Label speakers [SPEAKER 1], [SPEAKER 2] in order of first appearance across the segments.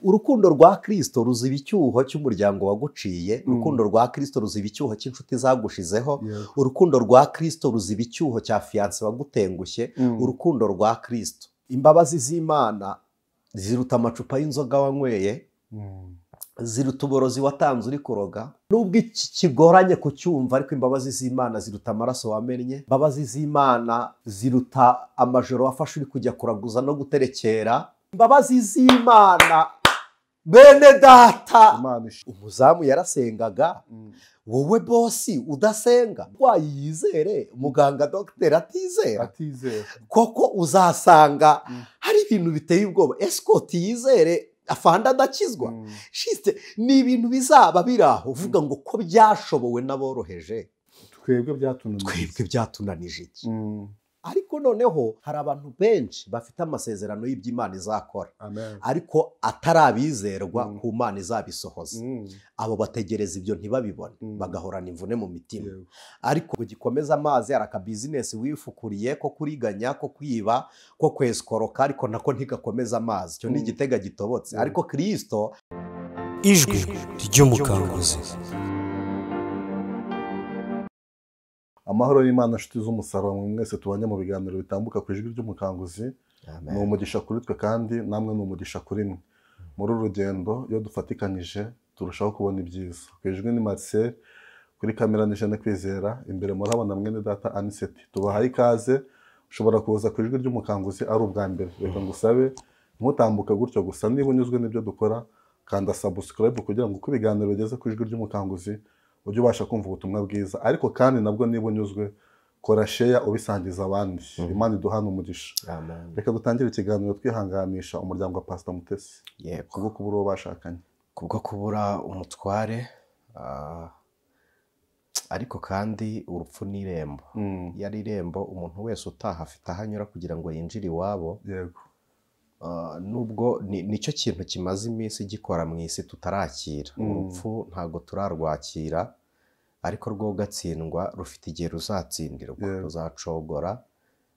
[SPEAKER 1] urukundo rwa Kristo ruziba icyuho cy'umuryango waguciye, urukundo rwa Kristo ruziba icyuho cy'inshuti zagushizeho, urukundo rwa Kristo ruziba icyuho cya fiyanse wagutengushye, urukundo rwa Kristo. Imbabazi z'Imana ziruta amacupa y'inzoga wanyweye, ziruta uborozi watanze uri kuroga. Nubwo iki kigoranye kucyumva, ariko imbabazi z'Imana ziruta amaraso wamennye. Imbabazi z'Imana ziruta amajoro wafashe uri kujya kuraguza no guterekera. Imbabazi z'Imana bene data, umuzamu yarasengaga, wowe bosi udasenga, urwayi yizere, muganga dogiteri atizera, koko uzasanga hari ibintu biteye ubwoba. Escort yizere, afande adakizwa. Shiste ni ibintu bizaba biraho uvuga ngo ko byashobowe n'aboroheje,
[SPEAKER 2] twebwe
[SPEAKER 1] byatunanije iki? Ariko noneho hari abantu benshi bafite amasezerano y'iby'Imana izakora, ariko atarabizerwa ku Mana izabisohoza. Abo bategereza ibyo ntibabibone, bagahorana imvune mu mitima. Ariko gikomeza amazi, araka business wifukuriye ko kuriganya, ko kwiba, ko kweskoroka, ariko nako ntigakomeza amazi. Cyo ni igitega gitobotse. Ariko Kristo,
[SPEAKER 3] ijwi ry'Umukanguzi.
[SPEAKER 2] Amahoro y'Imana nshuti z'umusaraba mwese tubanye mu biganiro bitambuka ku ijwi ry'Umukanguzi. Ni umugisha kuri twe kandi namwe ni umugisha kuri mwe. Muri uru rugendo iyo dufatikanyije turushaho kubona ibyiza. Ku ijwi ni Marcel, kuri kamera ni Jeanne Kwizera, imbere murabona mwene data Ev.Anicet. Tubahaye ikaze, ushobora kuza ku ijwi ry'Umukanguzi ari ubwa mbere. Reka ngusabe ntutambuke gutyo gusa, niba unyuzwe n'ibyo dukora kanda subscribe kugira ngo uko ibiganiro bigeze ku ijwi ry'Umukanguzi ujye ubasha kumva ubutumwa bwiza. Ariko kandi nabwo niba unyuzwe kora share ubisangiza abandi. Imana iduhana umugisha. Reka dutangire ikiganiro twihanganisha umuryango wa Pastor Mutesi kubwo kubura uwo bashakanye,
[SPEAKER 1] kubwo kubura umutware, ariko kandi urupfu n'irembo. Yari irembo umuntu wese utaha afite ahanyura kugira ngo yinjire iwabo. Nubwo nicyo kintu kimaze iminsi gikora mu isi tutarakira. Urupfu ntago turarwakira, ariko rwo gatsindwa rufite igihe ruzatsindirwa, ruzacogora.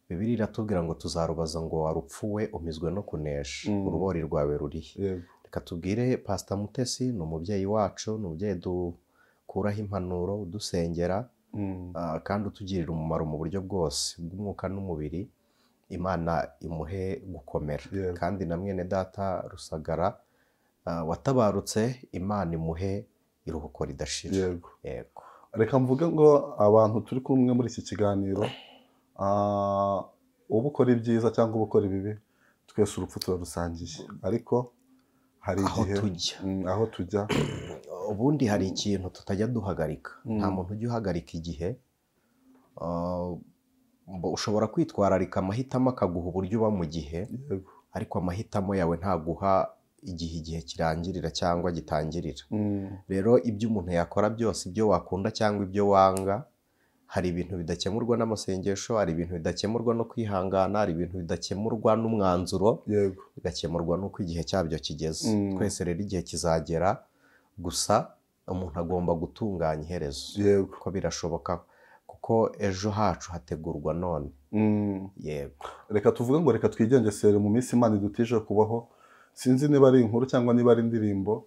[SPEAKER 1] Bibiliya iratubwira ngo tuzarubaza ngo warupfuwe umizwe no kunesha, urubori rwawe rurihe. Reka tubwire Pastor Mutesi ni umubyeyi wacu, ni umubyeyi dukuraho impanuro, udusengera, kandi utugirira umumaro mu buryo bwose bw'umwuka n'umubiri. Imana imuhe gukomera. Kandi na mwene data Rusagara watabarutse, Imana imuhe iruhuko ridashira.
[SPEAKER 2] Reka mvuge ngo abantu turi kumwe muri iki kiganiro, uba ukora ibyiza cyangwa uba ukora ibibi, twese urupfu turarusangiye. Ariko hari igihe aho tujya,
[SPEAKER 1] ubundi hari ikintu tutajya duhagarika. Nta muntu ujya uhagarika igihe. Ushobora kwitwararika amahitamo akaguha uburyo uba mu gihe, ariko amahitamo yawe ntaguha igihe kirangirira cyangwa gitangirira. Rero ibyo umuntu yakora byose, ibyo wakunda cyangwa ibyo wanga, hari ibintu bidakemurwa n'amasengesho, hari ibintu bidakemurwa no kwihangana, hari ibintu bidakemurwa n'umwanzuro, bigakemurwa n'uko igihe cyabyo kigeze. Twese rero igihe kizagera, gusa umuntu agomba gutunganya iherezo, kuko birashoboka, kuko ejo hacu hategurwa none.
[SPEAKER 2] Reka tuvuge ngo reka twigengesere mu minsi Imana idutije kubaho. Sinzi niba ari inkuru cyangwa niba ari indirimbo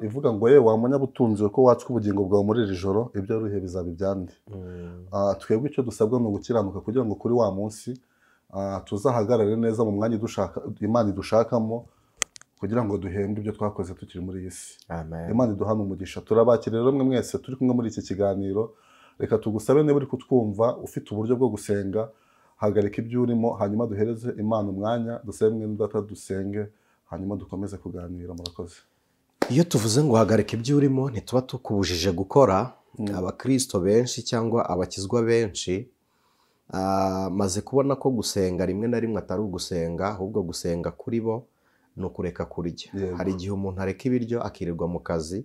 [SPEAKER 2] ivuga ngo yewe wamenya butunzi ko watswe ubugingo bwawe muri iri joro, ibyo ruhe bizaba ibyandi. Twebwe icyo dusabwa ni ugukiranuka kugira ngo kuri wa munsi tuzahagarare neza mu mwanya Imana idushakamo, kugira ngo duhembwe ibyo twakoze tukiri muri iyi si. Imana iduhana umugisha. Turabakira rero mwe mwese turi kumwe muri iki kiganiro. Reka tugusabe niba uri kutwumva ufite uburyo bwo gusenga, hagarika ibyo urimo, hanyuma duhereze Imana umwanya, dusabe mwene data dusenge, hanyuma dukomeze kuganira. Murakoze.
[SPEAKER 1] Iyo tuvuze ngo hagarika ibyo urimo, ntituba tukubujije gukora. Abakristo benshi cyangwa abakizwa benshi maze kubona ko gusenga rimwe na rimwe atari ugusenga, ahubwo gusenga kuri bo ni ukureka kurya. Hari igihe umuntu areka ibiryo akirirwa mu kazi,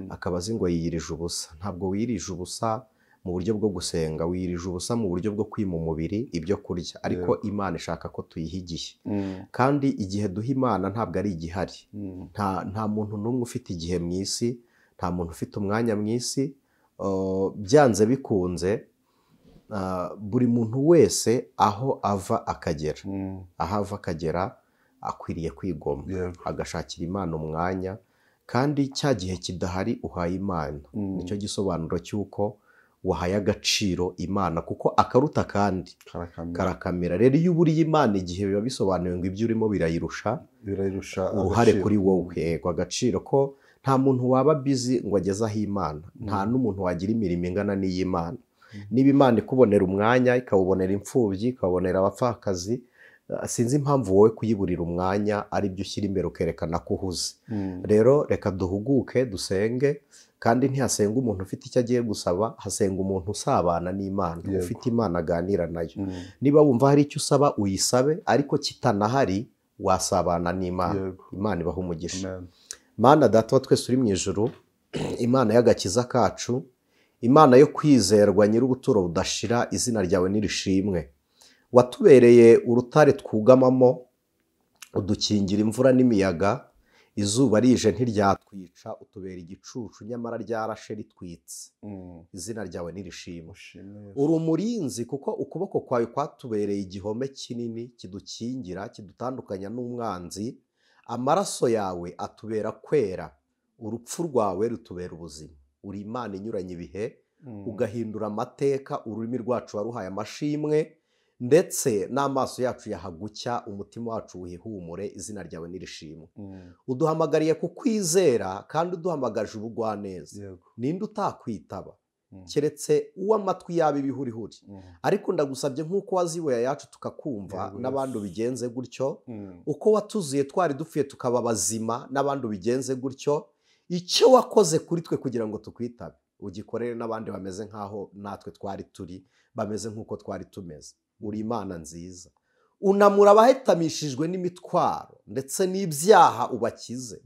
[SPEAKER 1] akaba azi ngo yiyirije ubusa. Ntabwo wiyirije ubusa mu buryo bwo gusenga, wiyirije ubusa mu buryo bwo kwima umubiri ibyo kurya. Ariko Imana ishaka ko tuyiha igihe, kandi igihe duha Imana ntabwo ari igihari. Nta muntu n'umwe ufite igihe mu isi, nta muntu ufite umwanya mu isi. Byanze bikunze, buri muntu wese aho ava akagera, akwiriye kwigoma
[SPEAKER 2] Yego.
[SPEAKER 1] agashakira Imana umwanya, kandi cya gihe kidahari uhaye Imana. Nicyo gisobanuro cy'uko wahaye agaciro Imana, kuko akaruta kandi karakamera. Rero iyo uburiye Imana igihe biba bisobanuye ngo ibyo urimo birayirusha uruhare kuri wowe. Yego, agaciro ko nta muntu waba bizi ngo ageze aho Imana, nta n'umuntu wagira imirimo ingana n'iy'Imana. Niba Imana ikubonera umwanya, ikawubonera imfubyi, ikawubonera abapfakazi, sinzi impamvu wowe kuyiburira umwanya ari byo ushyira imbere ukerekana ko uhuze. Rero reka duhuguke dusenge, kandi ntihasenga umuntu ufite icyo agiye gusaba, hasenga umuntu usabana n'Imana, ufite Imana aganira nayo. Niba wumva hari icyo usaba uyisabe, ariko kitanahari wasabana n'Imana. Imana ibaha umugisha. Mana Data wa twese uri mu ijuru, Imana y'agakiza kacu, Imana yo kwizerwa, nyir'ubuturo budashira, izina ryawe nirishimwe. Watubereye urutare twugamamo, udukingira imvura n'imiyaga, izuba rije ntiryatwica, utubera igicucu nyamara ryarashe ritwitse. Izina ryawe nirishimwe. Uri umurinzi, kuko ukuboko kwawe kwatubereye igihome kinini kidukingira, kidutandukanya n'umwanzi. Amaraso yawe atubera kwera, urupfu rwawe rutubera ubuzima. Uri Imana inyuranye ibihe, ugahindura amateka. Ururimi rwacu waruhaye amashimwe, ndetse n'amaso yacu yahagucya, umutima wacu wihumure. Izina ryawe nirishimwe. Uduhamagariye kukwizera, kandi uduhamagaje ubugwaneza. Ninde utakwitaba keretse uw'amatwi yaba ibihurihuri? Ariko ndagusabye nk'uko waziboya yacu tukakumva, n'abandi ubigenze gutyo. Uko watuzuye twari dupfuye tukaba bazima, n'abandi ubigenze gutyo. Icyo wakoze kuri twe kugira ngo tukwitabe, ugikorere n'abandi bameze nk'aho natwe twari turi, bameze nk'uko twari tumeze. Uri Imana nziza, unamura abahetamishijwe n'imitwaro ndetse n'ibyaha ubakize.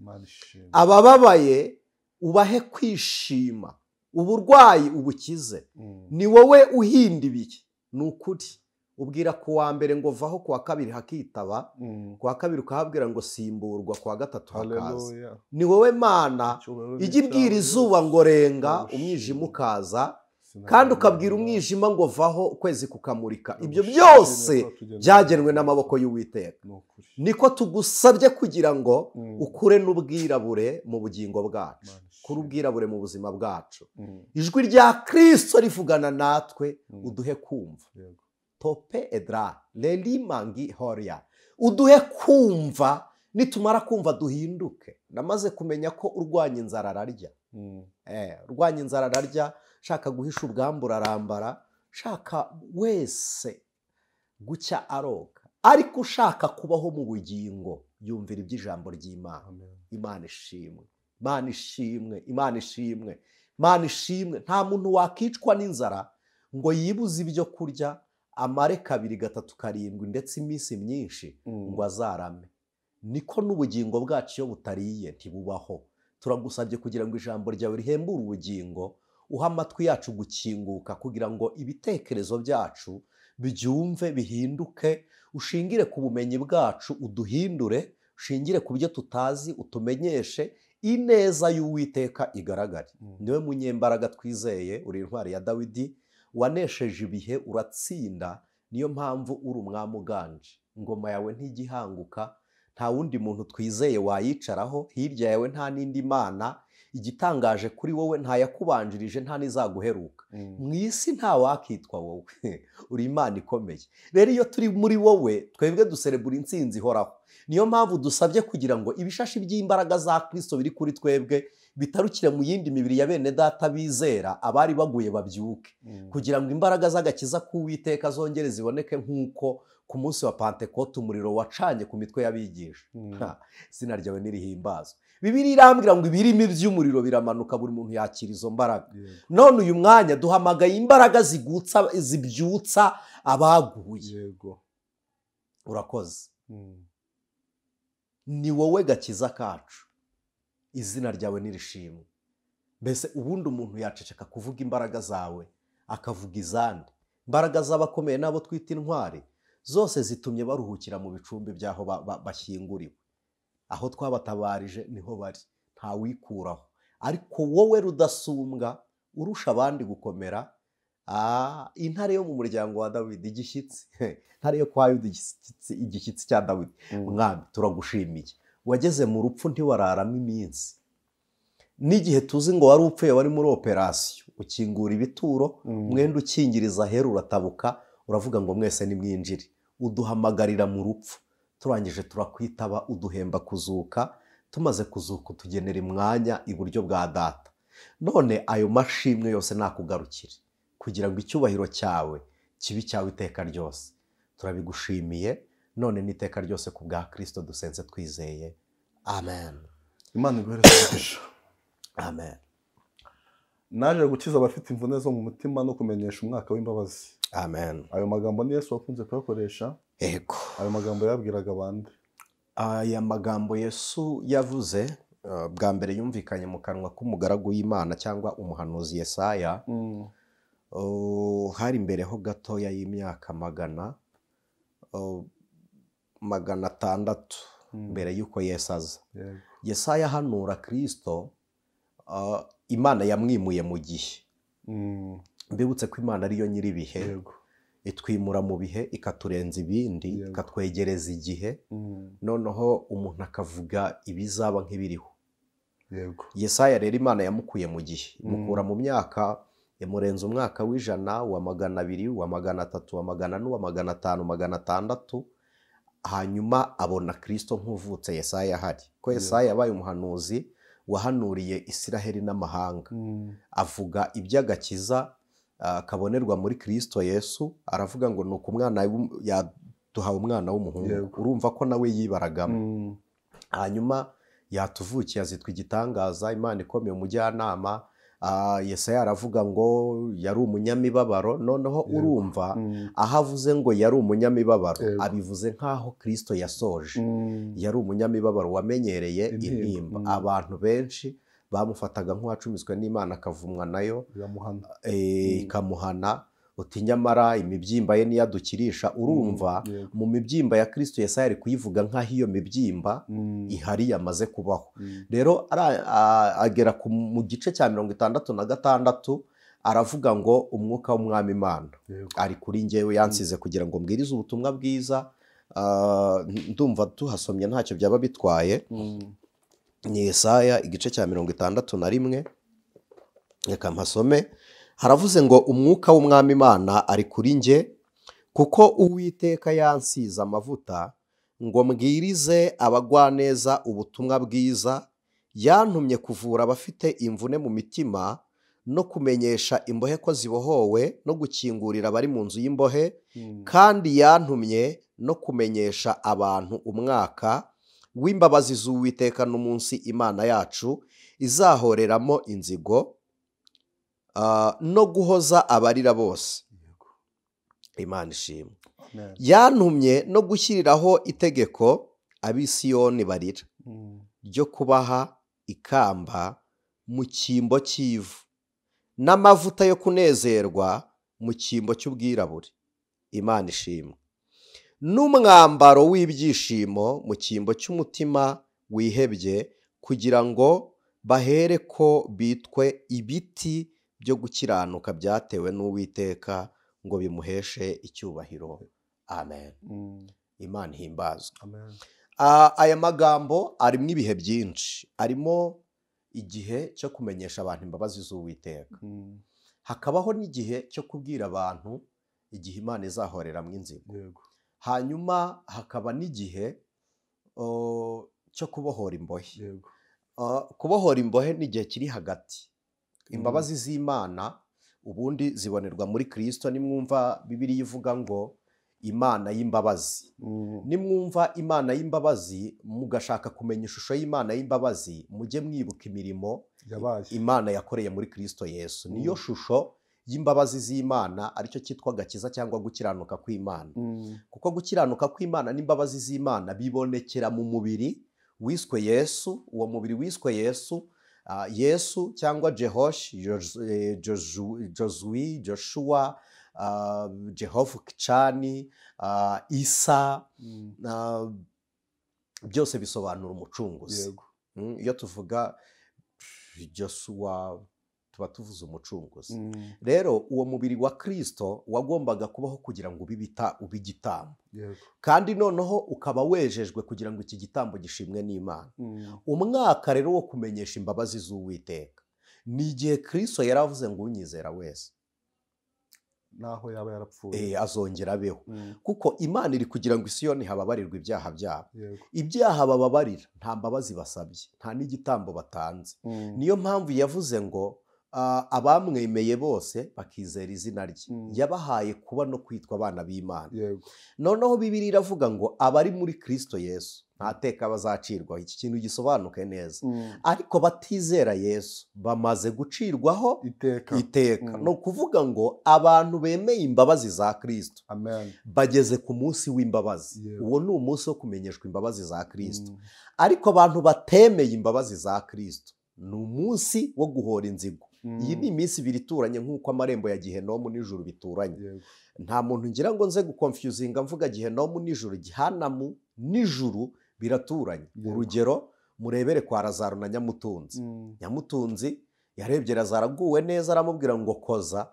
[SPEAKER 1] Abababaye ubahe kwishima, uburwayi ubukize. Ni wowe uhinda ibihe. Ni ukuri ubwira ku wa mbere ngo vaho, ku wa kabiri hakitaba, ku wa kabiri ukahabwira ngo simburwa, ku wa gatatu hakaza. Ni wowe Mana ijya ibwira izuba ngo renga, umwijima ukaza, kandi ukabwira umwijima ngo vaho, ukwezi kukamurika. Ibyo byose byagenwe n'amaboko y'Uwiteka. Niko tugusabye kugira ngo ukure n'ubwirabure mu bugingo bwacu, kuri ubwirabure mu buzima bwacu. Ijwi rya Kristo rivugana natwe, uduhe kumva. Tope edra lelimangi horia, uduhe kumva. Nitumara kumva duhinduke. Namaze kumenya ko urwanya inzara ararya. Urwanya inzara ararya, shaka guhisha ubwambura arambara, shaka wese gucya aroga, ariko ushaka kubaho mu bugingo yumvira iby'ijambo ry'Imana. Imana ishimwe, Imana ishimwe, Imana ishimwe, Imana ishimwe. Nta muntu wakicwa n'inzara ngo yibuze ibyo kurya, amare 2, 3, 7 ndetse iminsi myinshi ngo azarame. Niko n'ubugingo bwacu iyo butariye ntibubaho. Turagusabye kugira ngo ijambo ryawe rihembure ubugingo, uha amatwi yacu gukinguka, kugira ngo ibitekerezo byacu byumve bihinduke. Ushingire ku bumenyi bwacu uduhindure, ushingire ku byo tutazi utumenyeshe, ineza y'Uwiteka igaragare. Niwe munyembaraga twizeye, uri intwari ya Dawidi, wanesheje ibihe uratsinda. Niyo mpamvu uri umwami uganje, ingoma yawe ntigihanguka. Nta wundi muntu twizeye wayicaraho, hirya yawe nta n'indi Mana. Igitangaje kuri wowe nta yakubanjirije, nta n'izaguheruka. Mu isi nta wakitwa wowe. Uri Imana ikomeye. Rero iyo turi muri wowe, twebwe duserebura intsinzi ihoraho. Niyo mpamvu dusabye kugira ngo ibishashi by'imbaraga za Kristo biri kuri twebwe bitarukire mu yindi mibiri ya bene data bizera, abari baguye babyuke, kugira ngo imbaraga z'agakiza k'Uwiteka zongere ziboneke, nk'uko ku munsi wa Pentekote umuriro wacanye ku mitwe y'abigisha. Izina ryawe nirihimbazwe. Bibiliya irambwira ngo ibirimi by'umuriro biramanuka, buri muntu yakira izo mbaraga. None uyu mwanya duhamagaye imbaraga zibyutsa abaguye. Urakoze. Ni wowe gakiza kacu, izina ryawe nirishimwe. Mbese ubundi umuntu yaceceka kuvuga imbaraga zawe, akavuga izandi. Imbaraga z'abakomeye n'abo twita intwari zose zitumye baruhukira mu bicumbi by'aho bashyinguriwe. Aho twabatabarije niho bari, ntawikuraho. Ariko wowe rudasumbwa, urusha abandi gukomera, intare yo mu muryango wa Dawidi, igishyitsi intare yo kwa Yuda, igishyitsi cya Dawidi, mwami turagushimiye, wageze mu rupfu ntiwararamo iminsi, n'igihe tuzi ngo wari upfuye wari muri operasiyo, ukingura ibituro, mwenda ukingiriza ahera uratabuka, uravuga ngo mwese nimwinjire, uduhamagarira mu rupfu, turangije turakwitaba, uduhemba kuzuka, tumaze kuzuka utugenera imwanya iburyo bwa data. None ayo mashimwe yose nakugarukire, kugira ngo icyubahiro cyawe kibe cyawe iteka ryose. Turabigushimiye none n'iteka ryose ku bwa Kristo dusenze twizeye, amen.
[SPEAKER 2] Imana iguhereze umugisha.
[SPEAKER 1] Amen.
[SPEAKER 2] Naje gukiza abafite imvune zo mu mutima no kumenyesha umwaka w'imbabazi.
[SPEAKER 1] Amen.
[SPEAKER 2] Ayo magambo ni Yesu wakunze kuyakoresha.
[SPEAKER 1] Ego.
[SPEAKER 2] Ayo magambo yabwiraga abandi.
[SPEAKER 1] Aya magambo Yesu yavuze bwa mbere yumvikanye mu kanwa k'umugaragu w'Imana cyangwa umuhanuzi Yesaya. Hari imbere ho gatoya y'imyaka 600 mbere y'uko Yesu aza. Yesaya hanura Kristo, Imana yamwimuye mu gihe. Mbibutse ko Imana ariyo nyiri ibihe, itwimura mu bihe ikaturenza ibindi, ikatwegereza igihe, noneho umuntu akavuga ibizaba nk'ibiriho. Yesaya rero Imana yamukuye mu gihe, imukura mu myaka, yamurenza umwaka w'100, wa 200, wa 300, wa 400, wa 500, 600, hanyuma abona Kristo nk'uvutse Yesaya ahari. Ko Yesaya yabaye umuhanuzi wahanuriye Isiraheli n'amahanga, avuga iby'agakiza kabonerwa muri Kristo Yesu, aravuga ngo nuko umwana yaduhawe umwana w'umuhungu, urumva ko nawe yibaragamo. Hanyuma yatuvukiye azitwa igitangaza, Imana ikomeye, umujyanama. Yesaya aravuga ngo yari umunyamibabaro, noneho urumva aho avuze ngo yari umunyamibabaro abivuze nk'aho Kristo yasoje. Yari umunyamibabaro wamenyereye intimba, abantu benshi bamufataga nk'uwacumitswe n'Imana akavumwa nayo ikamuhana, uti nyamara imibyimba ye niyadukirisha. Urumva mu mibyimba ya Kristo Yesaya ari kuyivuga nk'aho iyo mibyimba ihari yamaze kubaho. Rero agera mu gice cya 66 aravuga ngo umwuka w'Umwami Imana ari kuri njyewe, yansize kugira ngo mbwirize ubutumwa bwiza. Ndumva tuhasomye ntacyo byaba bitwaye. Ni Yesaya igice cya 61, reka mpasome. Haravuze ngo umwuka w'Umwami Imana ari kuri nge, kuko Uwiteka yansize amavuta ngo mbwirize abagwaneza ubutumwa bwiza, yantumye kuvura abafite imvune mu mitima, no kumenyesha imbohe ko zibohowe, no gukingurira abari mu nzu y'imbohe, kandi yantumye no kumenyesha abantu umwaka w'imbabazi z'Uwiteka n'umunsi Imana yacu izahoreramo inzigo, no guhoza abarira bose. Imana ishimwe. Yantumye no gushyiriraho itegeko ab'Isiyoni barira, ryo kubaha ikamba mu cyimbo cy'ivu, n'amavuta yo kunezerwa mu cyimbo cy'ubwirabure. Imana ishimwe. N'umwambaro w'ibyishimo mu cyimbo cy'umutima wihebye, kugira ngo bahere ko bitwe ibiti byo gukiranuka byatewe n'Uwiteka, ngo bimuheshe icyubahiro. Amen. Imana ihimbazwe. Aya magambo arimo ibihe byinshi. Arimo igihe cyo kumenyesha abantu imbabazi z'Uwiteka, hakabaho n'igihe cyo kubwira abantu igihe Imana izahoreramo inzigo. Hanyuma hakaba n'igihe cyo kubohora imbohe. Kubohora imbohe ni igihe kiri hagati. Imbabazi z'Imana ubundi zibonerwa muri Kristo. Nimwumva Bibiliya ivuga ngo Imana y'imbabazi, nimwumva Imana y'imbabazi mugashaka kumenya ishusho y'Imana y'imbabazi, mujye mwibuka imirimo Imana yakoreye muri Kristo Yesu. Niyo shusho y'imbabazi z'Imana, aricyo cyitwa agakiza cyangwa gukiranuka kw'Imana. Kuko gukiranuka kw'Imana n'imbabazi z'Imana bibonekera mu mubiri wiswe Yesu. Uwo mubiri wiswe Yesu, Yesu cyangwa Jehosh, Josui, Joshua, Jehova Kicani, Isa, byose bisobanura umucunguzi. Iyo tuvuga Joshua tuba tuvuze umucunguzi. Rero uwo mubiri wa Kristo wagombaga kubaho kugira ngo ube igitambo, kandi noneho ukaba wejejwe kugira ngo iki gitambo gishimwe n'Imana. Umwaka rero wo kumenyesha imbabazi z'Uwiteka ni igihe Kristo yaravuze ngo unyizera wese
[SPEAKER 2] naho yaba yarapfuye
[SPEAKER 1] azongera abeho, kuko Imana iri kugira ngo Isiyoni hababarirwe ibyaha byabo. Ibyaha bababarira nta mbabazi basabye, nta n'igitambo batanze. Niyo mpamvu yavuze ngo abamwemeye bose bakizera izina rye, yabahaye kuba no kwitwa abana b'Imana. Noneho Bibiliya iravuga ngo abari muri Kristo Yesu nta teka bazacirwaho. Iki kintu gisobanuke neza. Ariko batizera Yesu bamaze gucirwaho iteka. No kuvuga ngo abantu bemeye imbabazi za Kristo bageze ku munsi w'imbabazi. Uwo ni umunsi wo kumenyeshwa imbabazi za Kristo. Ariko abantu batemeye imbabazi za Kristo ni umunsi wo guhora inzigo. Iyi ni iminsi ibiri ituranye nk'uko amarembo ya Gihenomu n'ijuru bituranye. Nta muntu ngira ngo nze gukonfuzinga mvuga Gihenomu n'ijuru. Gihanamu n'ijuru biraturanye. Urugero murebere kwa Lazaro na Nyamutunzi. Nyamutunzi yarebye Lazaro aguwe neza, aramubwira ngo koza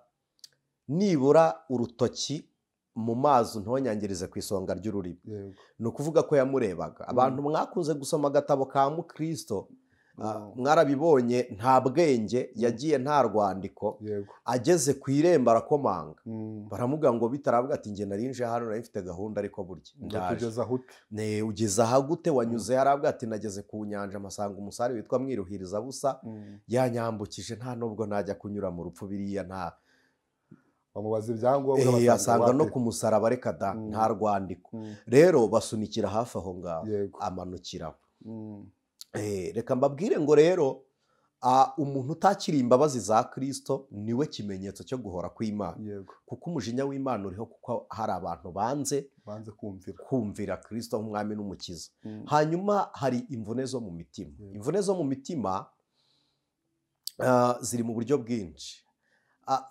[SPEAKER 1] nibura urutoki mu mazi ntonyangirize ku isonga ry'ururimi. Ni ukuvuga ko yamurebaga. Abantu mwakunze gusoma agatabo ka Mukristo mwarabibonye, nta bwenge yagiye, nta rwandiko. Ageze ku irembo arakomanga, baramubwira ngo bitaravuga ati njye narinje hano nari mfite gahunda ariko burya ugeze aha gute, wanyuze haravuga ati nageze ku nyanja mpasanga umusare witwa Mwiruhiriza busa yanyambukije, nta nubwo najya kunyura mu rupfu biriya nta
[SPEAKER 2] bamubaza ibyangombwa
[SPEAKER 1] asanga no ku musaraba reka da nta rwandiko. Rero basunikira hafi aho ngaho amanukiraho. Reka mbabwire ngo rero umuntu utakiriye imbabazi za Kristo niwe kimenyetso cyo guhora kw'Imana, kuko umujinya w'Imana uriho, kuko hari abantu banze kumvira Kristo nk'umwami n'umukiza. Hanyuma hari imvune zo mu mitima. Imvune zo mu mitima ziri mu buryo bwinshi.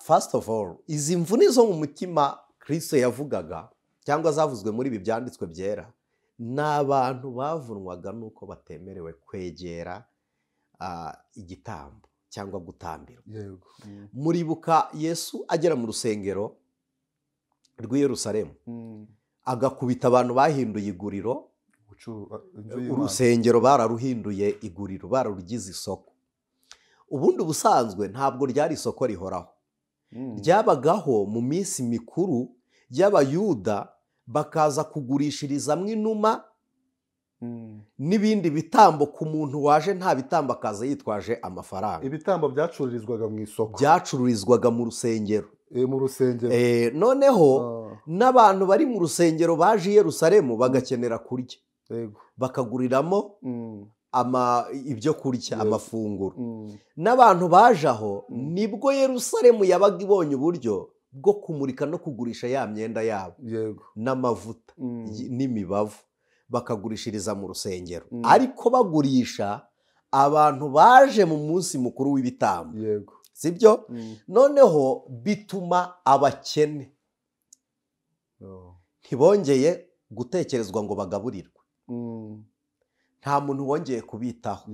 [SPEAKER 1] First of all, izi mvune zo mu mutima Kristo yavugaga cyangwa zavuzwe muri ibi byanditswe byera, ni abantu bavunwaga nuko batemerewe kwegera igitambo cyangwa gutambirwa. Muribuka Yesu agera mu rusengero rw'i Yerusalemu agakubita abantu bahinduye iguriro. Urusengero bararuhinduye iguriro, bararugize isoko. Ubundi ubusanzwe ntabwo ryari isoko rihoraho, ryabagaho mu minsi mikuru y'Abayuda, bakaza kugurishirizamo inuma n'ibindi bitambo ku muntu waje nta bitambo akaza yitwaje amafaranga.
[SPEAKER 2] Ibitambo byacururizwaga mu isoko,
[SPEAKER 1] byacururizwaga mu rusengero. Noneho n'abantu bari mu rusengero baje i Yerusalemu bagakenera kurya, bakaguriramo ibyo kurya, amafunguro. N'abantu baje aho nibwo Yerusalemu yabaga ibonye uburyo bwo kumurika no kugurisha ya myenda yabo n'amavuta n'imibavu, bakagurishiriza mu rusengero. Ariko bagurisha abantu baje mu munsi mukuru w'ibitambo, sibyo? Noneho bituma abakene ntibongeye gutekerezwa ngo bagaburirwe. Nta muntu wongeye kubitaho.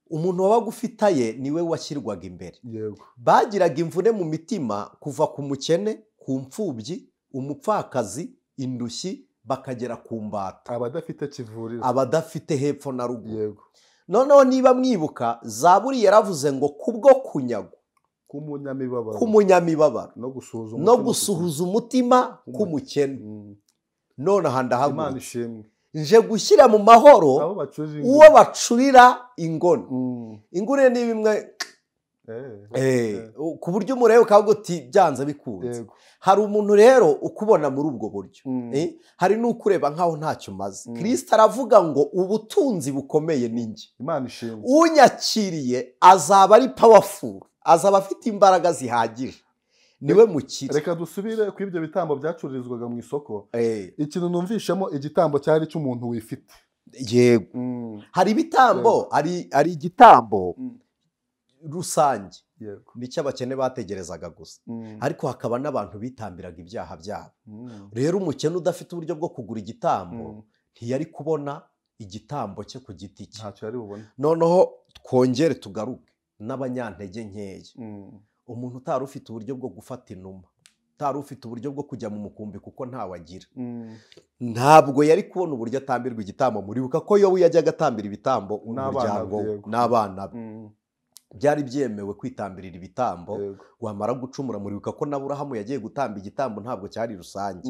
[SPEAKER 1] Umuntu wabaga ufitaye niwe washyirwaga imbere. Bagiraga imvune mu mitima kuva ku mukene, ku mfubyi, umupfakazi, indushyi, bakagera ku mbata,
[SPEAKER 2] abadafite kivurira,
[SPEAKER 1] abadafite hepfo na ruguru. Noneho niba mwibuka, Zaburi yaravuze ngo kubwo kunyagwa k'umunyamibabaro no gusuhuza umutima k'umukene, none aha ndahagurutse nje gushyira mu mahoro uwo bacurira ingoni. Inguni ni bimwe ku buryo umureba ukavuga uti byanze bikunze. Hari umuntu rero ukubona muri ubwo buryo, hari n'ukureba nkaho ntacyo umaze. Kristo aravuga ngo ubutunzi bukomeye ni njye, unyakiriye azaba ari powerful, azaba afite imbaraga zihagije, niwe mukire.
[SPEAKER 2] Reka dusubire ku ibyo bitambo byacururizwaga mu isoko. Ikintu numvishemo, igitambo cyari cy'umuntu wifite.
[SPEAKER 1] Yego, hari ibitambo, ari igitambo rusange, nicyo abakene bategerezaga gusa. Ariko hakaba n'abantu bitambiraga ibyaha byabo. Rero umukene udafite uburyo bwo kugura igitambo ntiyari kubona igitambo cye ku giti cye.
[SPEAKER 2] Ntacyo yari bubone.
[SPEAKER 1] Noneho twongere tugaruke, n'abanyantege nkeya, umuntu utari ufite uburyo bwo gufata inuma, utari ufite uburyo bwo kujya mu mukumbi kuko ntawagira, ntabwo yari kubona uburyo atambirwa igitambo. Muribuka ko Yobu yajyaga atambira ibitambo umuryango n'abana be, byari byemewe kwitambirira ibitambo wamara gucumura. Muribuka ko na Aburahamu yagiye gutamba igitambo, ntabwo cyari rusange.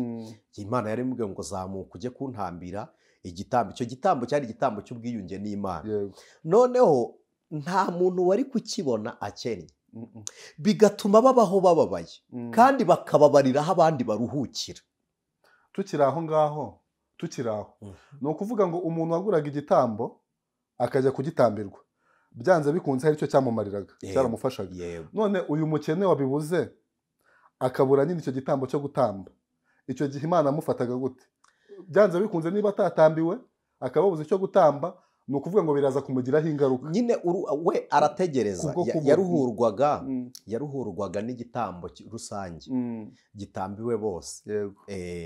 [SPEAKER 1] Imana yari imubwiye ngo zamuka ujye kuntambira igitambo. Icyo gitambo cyari igitambo cy'ubwiyunge n'Imana. Noneho nta muntu wari kukibona akennye, bigatuma babaho bababaye kandi bakababariraho abandi baruhukira.
[SPEAKER 2] Tukiri aho ngaho, ni ukuvuga ngo umuntu waguraga igitambo akajya kugitambirwa, byanze bikunze hari icyo cyamumariraga, cyaramufashaga. None uyu mukene wabibuze akabura nyine icyo gitambo cyo gutamba, icyo gihe Imana amufataga gute? Byanze bikunze niba atatambiwe akababuza icyo gutamba, ni ukuvuga ngo biraza kumugiraho ingaruka.
[SPEAKER 1] Nyine we arategereza, yaruhurwaga n'igitambo rusange gitambiwe bose.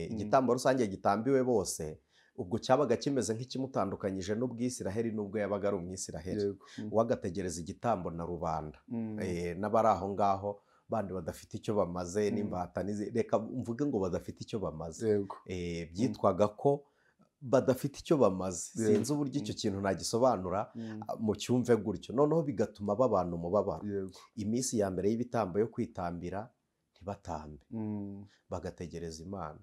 [SPEAKER 1] Igitambo rusange gitambiwe bose ubwo cyabaga kimeze nk'ikimutandukanyije n'ubwisiraheli n'ubwo yabaga ari umwisiraheli. Wagategereza igitambo na rubanda, n'abari aho ngaho bandi badafite icyo bamaze, n'imbata reka mvuge ngo badafite icyo bamaze, byitwaga ko badafite icyo bamaze. Sinzi uburyo icyo kintu nagisobanura mu cyumve gutyo. Noneho bigatuma babana umubabaro. Iminsi ya mbere y'ibitambo yo kwitambira ntibatambe, bagategereza Imana.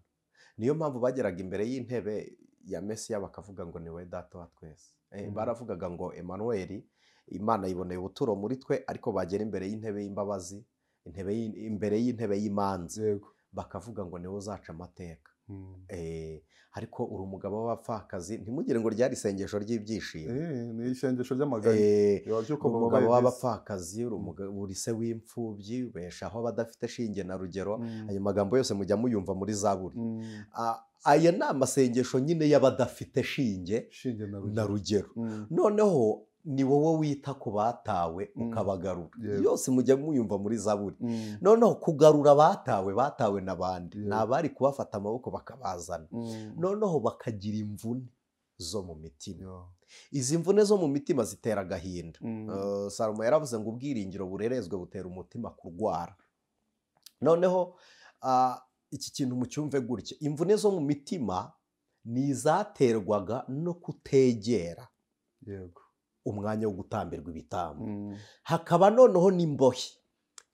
[SPEAKER 1] Niyo mpamvu bageraga imbere y'intebe ya Mesiya bakavuga ngo ni we data wa twese. Baravugaga ngo Emmanuel, Imana yiboneye ubuturo muri twe, ariko bagera imbere y'intebe y'imbabazi, imbere y'intebe y'imanza, bakavuga ngo ni we uzaca amateka. Ariko uri umugabo w'abapfakazi, ntimugire ngo ryari isengesho ry'ibyishimo,
[SPEAKER 2] ni isengesho ry'amaganya.
[SPEAKER 1] Umugabo w'abapfakazi, uri se w'imfubyi, ubeshaho abadafite shinge na rugero. Ayo magambo yose mujya muyumva muri Zaburi. Aya ni amasengesho nyine y'abadafite shinge na rugero. Noneho ni wowe wita ku batawe ukabagarura. Yose mujya muyumva muri Zaburi. Noneho kugarura batawe n'abandi, ni abari kubafata amaboko bakabazana. Noneho bakagira imvune zo mu mitima. Izi mvune zo mu mitima zitera agahinda. Salomo yaravuze ngo ubwiringiro burerezwe butera umutima kurwara. Noneho iki kintu mucyumve gutya, imvune zo mu mitima ni izaterwaga no kutegera umwanya wo gutambirwa ibitambo. Hakaba noneho n'imbohe.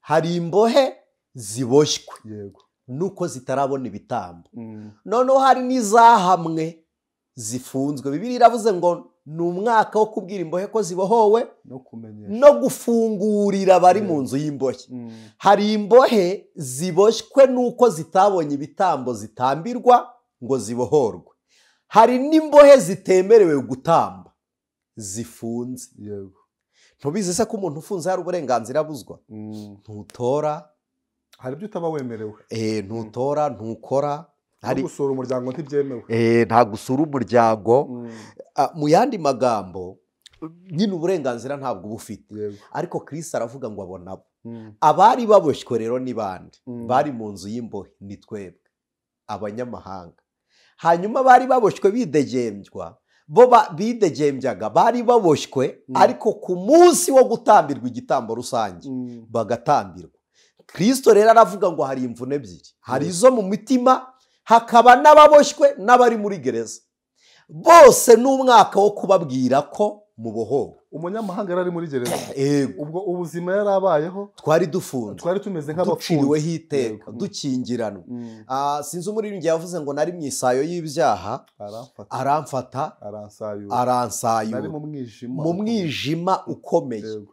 [SPEAKER 1] Hari imbohe ziboshywe nuko zitarabona ibitambo. Noneho hari n'izahamwe zifunzwe. Bibiliya iravuze ngo ni umwaka wo kubwira imbohe ko zibohowe no gufungurira abari mu nzu y'imbohe. Hari imbohe ziboshywe nuko zitabonye ibitambo zitambirwa ngo zibohorwe. Hari n'imbohe zitemerewe gutamba zifunze. Ntubizi se ko umuntu ufunze hari uburenganzira abuzwa? Ntutora,
[SPEAKER 2] hari ibyo utaba wemerewe.
[SPEAKER 1] Ntutora, ntukora.
[SPEAKER 2] Hari gusura umuryango ntibyemewe.
[SPEAKER 1] Nta gusura umuryango. Mu yandi magambo nyine uburenganzira ntabwo bufite. Ariko Kristo aravuga ngo abonabo. Abari baboshywe rero ni bande? Bari mu nzu y'imbohe, ni twebwe abanyamahanga. Hanyuma bari baboshywe bidegembya, bo bidegembyaga, bari baboshywe ariko ku munsi wo gutambirwa igitambo rusange bagatambirwa. Kristo rero aravuga ngo hari imvune ebyiri, hari izo mu mitima, hakaba n'ababoshywe n'abari muri gereza. Bose ni umwaka wo kubabwira ko mubohowe.
[SPEAKER 2] Umunyamahanga yari muri gereza, ubwo ubuzima yari abayeho,
[SPEAKER 1] twari dufunze,
[SPEAKER 2] twari tumeze nk'abapfuye,
[SPEAKER 1] duciriweho iteka, dukingiranwa. Sinzi umuririmbyi yavuze ngo nari mu isayo y'ibyaha, aramfata aransayura mu mwijima ukomeye.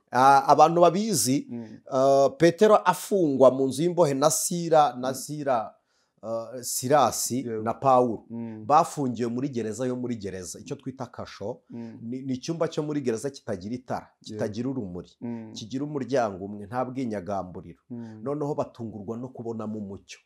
[SPEAKER 1] Abantu babizi, Petero afungwa mu nzu y'imbohe na Sirasi na Pawulo, bafungiwe muri gereza yo muri gereza, icyo twita kasho. Ni icyumba cyo muri gereza kitagira itara, kitagira urumuri, kigira umuryango umwe, nta bwinyagamburiro. Noneho batungurwa no kubonamo umucyo.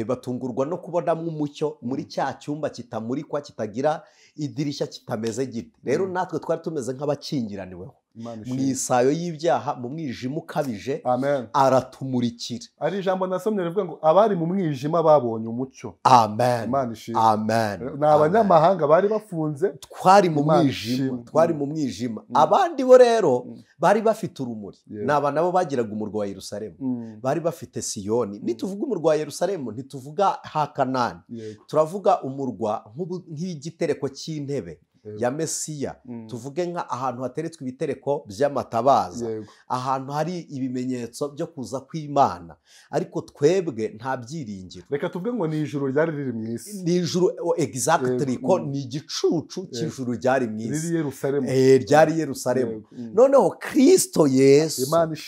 [SPEAKER 1] Batungurwa no kubonamo umucyo muri cya cyumba kitamurikwa, kitagira idirishya, kitameze gite. Rero natwe twari tumeze nk'abakingiraniweho. mu isayo y'ibyaha, mu mwijima ukabije,
[SPEAKER 2] amen,
[SPEAKER 1] aratumurikira.
[SPEAKER 2] ari ijambo nasomye rivuga ngo abari mu mwijima babonye umucyo.
[SPEAKER 1] Amen,
[SPEAKER 2] Imana ishimwe.
[SPEAKER 1] amen.
[SPEAKER 2] Ni abanyamahanga bari bafunze,
[SPEAKER 1] twari mu mwijima, twari mu mwijima. Abandi bo rero bari bafite urumuri. Naba nabo bagiraga umurwa wa Yerusalemu, bari bafite Siyoni. Nituvuga umurwa wa Yerusalemu ntituvuga ha Kanani, turavuga umurwa nk'igitereko cy'intebe ya Mesiya. Tuvuge nka ahantu hateretswe ibitereko by'amatabaza, ahantu hari ibimenyetso byo kuza kw'Imana, ariko twebwe nta byiringiro.
[SPEAKER 2] Reka tuvuge ngo ni ijuru ryari riri mu isi.
[SPEAKER 1] Ni ijuru, exactly, ko ni igicucu cy'ijuru ryari mu isi.
[SPEAKER 2] Riri Yerusalemu.
[SPEAKER 1] Ryari Yerusalemu. Noneho Kristo Yesu,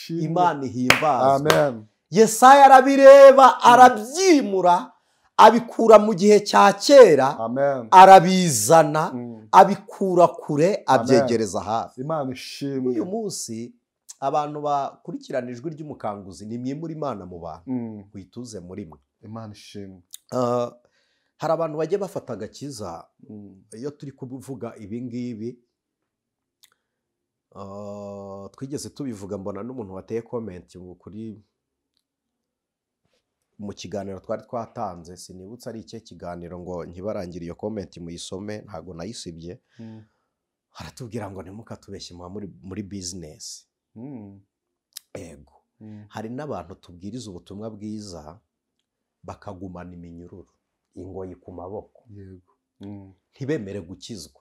[SPEAKER 1] Imana ihimbazwa.
[SPEAKER 2] Amen.
[SPEAKER 1] Yesaya arabireba, arabyimura, abikura mu gihe cya kera, arabizana, abikura kure, abyegereza hafi.
[SPEAKER 2] Imana ishimwe.
[SPEAKER 1] Uyu munsi abantu bakurikirana ijwi ry'umukanguzi, ni mwimura Imana mu bantu, wituze muri mwe.
[SPEAKER 2] Imana ishimwe.
[SPEAKER 1] Hari abantu bagiye bafata agakiza iyo turi kuvuga ibi ngibi. Twigeze tubivuga, mbona n'umuntu wateye comment kuri mu kiganiro twari twatanze, sinibutse ari icyo kiganiro ngo nkibarangire iyo comment muyisome, ntago nayisibye. Haratubwira ngo ntimukatubeshye muri business. Ego, hari n'abantu tubwiriza ubutumwa bwiza bakagumana iminyururu, ingoyi ku maboko, ntibemere gukizwa.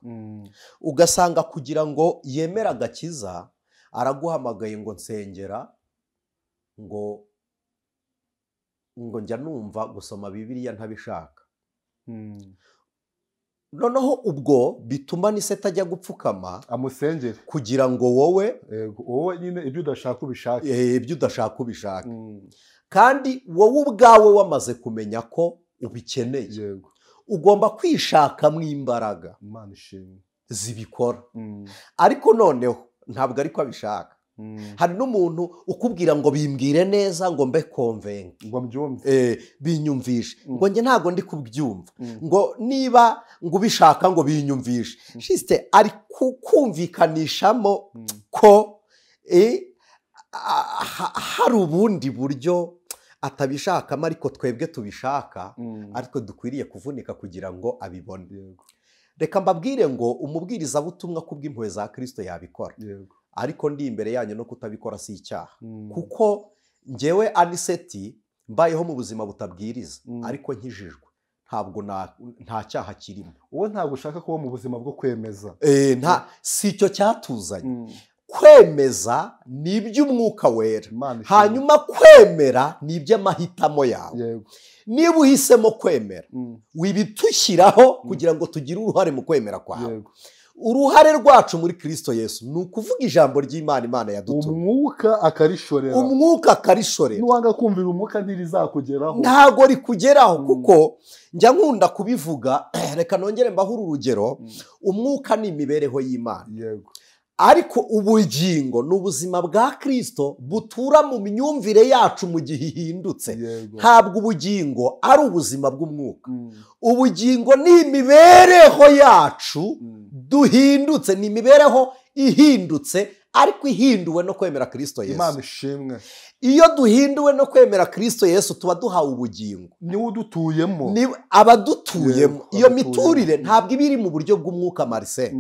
[SPEAKER 1] Ugasanga kugira ngo yemere agakiza araguhamagaye ngo nsengera, ngo njya numva gusoma Bibiliya ntabishaka. Noneho ubwo bituma n'iseta ajya gupfukama
[SPEAKER 2] amusengere
[SPEAKER 1] kugira ngo wowe
[SPEAKER 2] nyine ibyo udashaka ubishake.
[SPEAKER 1] Ibyo udashaka ubishake. Kandi wowe ubwawe wamaze kumenya ko ubikeneye, ugomba kwishakamo imbaraga zibikora. Ariko noneho ntabwo ariko abishaka. Hari n'umuntu ukubwira ngo bimbwire neza, ngo mbe konvenke,
[SPEAKER 2] ngo mbyumve,
[SPEAKER 1] binyumvishe, ngo njye ntago ndi kubyumva, ngo niba ngo ubishaka ngo binyumvishe. Juste ari kumvikanishamo ko hari ubundi buryo atabishakamo, ariko twebwe tubishaka, ariko dukwiriye kuvunika kugira ngo abibone. Reka mbabwire ngo umubwirizabutumwa kubw'impuhwe za Kristo yabikora, ariko ndi imbere yanyu no kutabikora si icyaha. Kuko njyewe Anicet mbayeho mu buzima butabwiriza, ariko nkijijwe, ntabwo nta cyaha kirimo.
[SPEAKER 2] Wowe ntabwo ushaka kuba mu buzima bwo kwemeza.
[SPEAKER 1] Si icyo cyatuzanye. Kwemeza ni iby'umwuka wera, hanyuma kwemera ni iby'amahitamo yawe. Niba uhisemo kwemera, wibitushyiraho kugira ngo tugire uruhare mu kwemera kwawe. Uruhare rwacu muri Kristo Yesu ni ukuvuga ijambo ry'Imana, Imana yadutumye.
[SPEAKER 2] Umwuka akarishorera.
[SPEAKER 1] Umwuka akarishorera.
[SPEAKER 2] Nuwanga kumvira umwuka ntirizakugeraho.
[SPEAKER 1] Ntago rikugeraho, kuko njya nkunda kubivuga. Reka nongere mbaho urugero. Umwuka ni imibereho y'Imana. Ariko ubugingo ni ubuzima bwa Kristo butura mu myumvire yacu mu gihe ihindutse. Ntabwo ubugingo ari ubuzima bw'umwuka. Ubugingo ni imibereho yacu duhindutse, ni imibereho ihindutse, ariko ihinduwe no kwemera Kristo Yesu.
[SPEAKER 2] Imana ishimwe.
[SPEAKER 1] Iyo duhinduwe no kwemera Kristo Yesu tuba duhawe ubugingo.
[SPEAKER 2] Niwe udutuyemo.
[SPEAKER 1] Abadutuyemo. Iyo miturire ntabwo iba iri mu buryo bw'umwuka Marcel.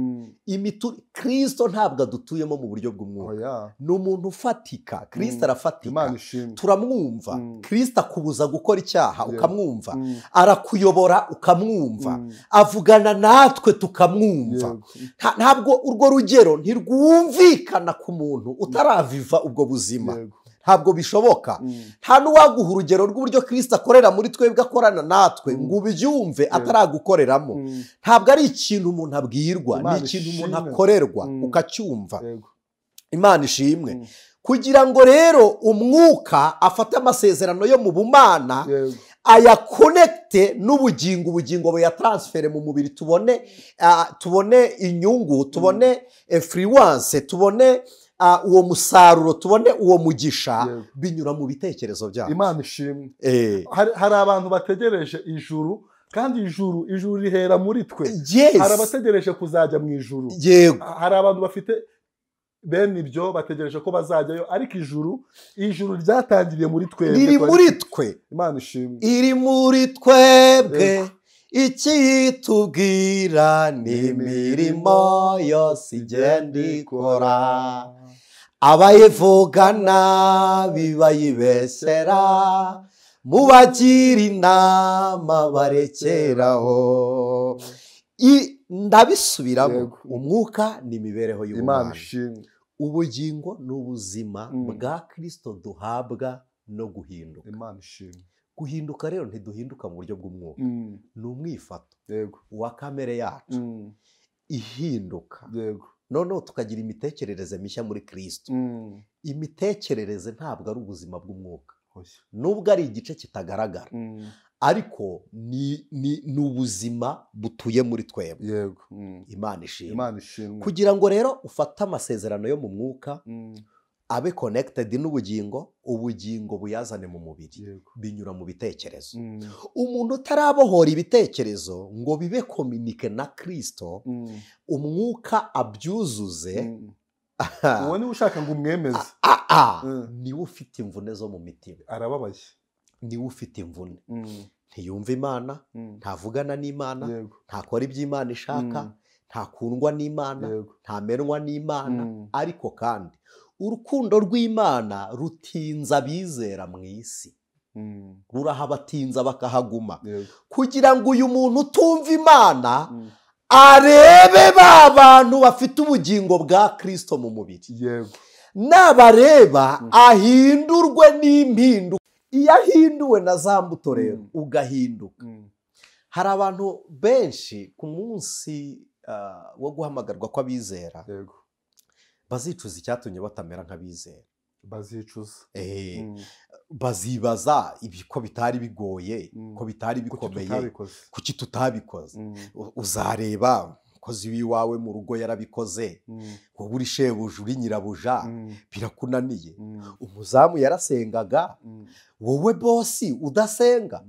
[SPEAKER 1] Kristo ntabwo adutuyemo mu buryo bw'umwuka. Ni umuntu ufatika. Kristo arafatika. Turamwumva. Kristo akubuza gukora icyaha ukamwumva. Arakuyobora ukamwumva. Avugana natwe tukamwumva. Ntabwo urwo rugero ntirwumvikana ku muntu utaraviva ubwo buzima. Ntabwo bishoboka. Nta n'uwaguha urugero rw'uburyo Kristo akorera muri twebwe, akorana natwe ngo ubyumve ataragukoreramo. Ntabwo ari ikintu umuntu abwirwa, ni ikintu umuntu akorerwa ukacyumva. Imana ishimwe. Kugira ngo rero umwuka afate amasezerano yo mu bumana, ayakonekite n'ubugingo, ubugingo buyatransfere mu mubiri, tubone inyungu, tubone influence, tubone uwo musaruro, tubone uwo mugisha, binyura mu bitekerezo byabo.
[SPEAKER 2] Imana ishimwe. Hari abantu bategereje ijuru, kandi ijuru rihera muri twe. Hari abategereje kuzajya mu ijuru. Hari abantu bafite bene ibyo bategereje ko bazajyayo, ariko ijuru ryatangiriye muri twebwe,
[SPEAKER 1] riri muri twe.
[SPEAKER 2] Imana ishimwe,
[SPEAKER 1] iri muri twebwe, ikitubwira n'imirimo yose igenda ikora, abayivuga nabi bayibesera, mubagira inama barekeraho. Ndabisubiramo, umwuka ni imibereho y'ubumana, ubugingo ni ubuzima bwa Kristo duhabwa no guhinduka.
[SPEAKER 2] Imana ishimwe.
[SPEAKER 1] Guhinduka rero ntiduhinduka mu buryo bw'umwuka, ni umwifato wa kamere yacu ihinduka. Noneho tukagira imitekerereze mishya muri Kristo. Imitekerereze ntabwo ari ubuzima bw'umwuka, nubwo ari igice kitagaragara, ariko ni ubuzima butuye muri twebwe. Imana ishimwe. Kugira ngo rero ufate amasezerano yo mu mwuka abe connected n'ubugingo, ubugingo buyazane mu mubiri, binyura mu bitekerezo. Umuntu utarabohora ibitekerezo ngo bibe communique na Kristo, umwuka abyuzuze,
[SPEAKER 2] uwo ni ushaka ngo umwemeze,
[SPEAKER 1] niwe ufite imvune zo mu mitima,
[SPEAKER 2] arababaye,
[SPEAKER 1] niwe ufite imvune, ntiyumva Imana, ntavugana n'Imana, ntakora iby'Imana ishaka, ntakundwa n'Imana, ntamenwa n'Imana. Ariko kandi urukundo rw'Imana rutinza abizera mu isi, rurahabatinza bakahaguma, kugira ngo uyu muntu utumva Imana arebe ba bantu bafite ubugingo bwa Kristo mu mubiri, nabareba ahindurwe n'impinduka. Iyo ahinduwe na za mbuto rero ugahinduka. Hari abantu benshi ku munsi wo guhamagarwa kw'abizera bazicuza icyatumye batamera nk'abizera, bazibaza ko bitari bigoye, ko bitari bikomeye, kuki tutabikoze. Uzareba umukozi w'iwawe mu rugo yarabikoze, wowe uri shebuja uri nyirabuja birakunaniye. Umuzamu yarasengaga, wowe bosi udasenga.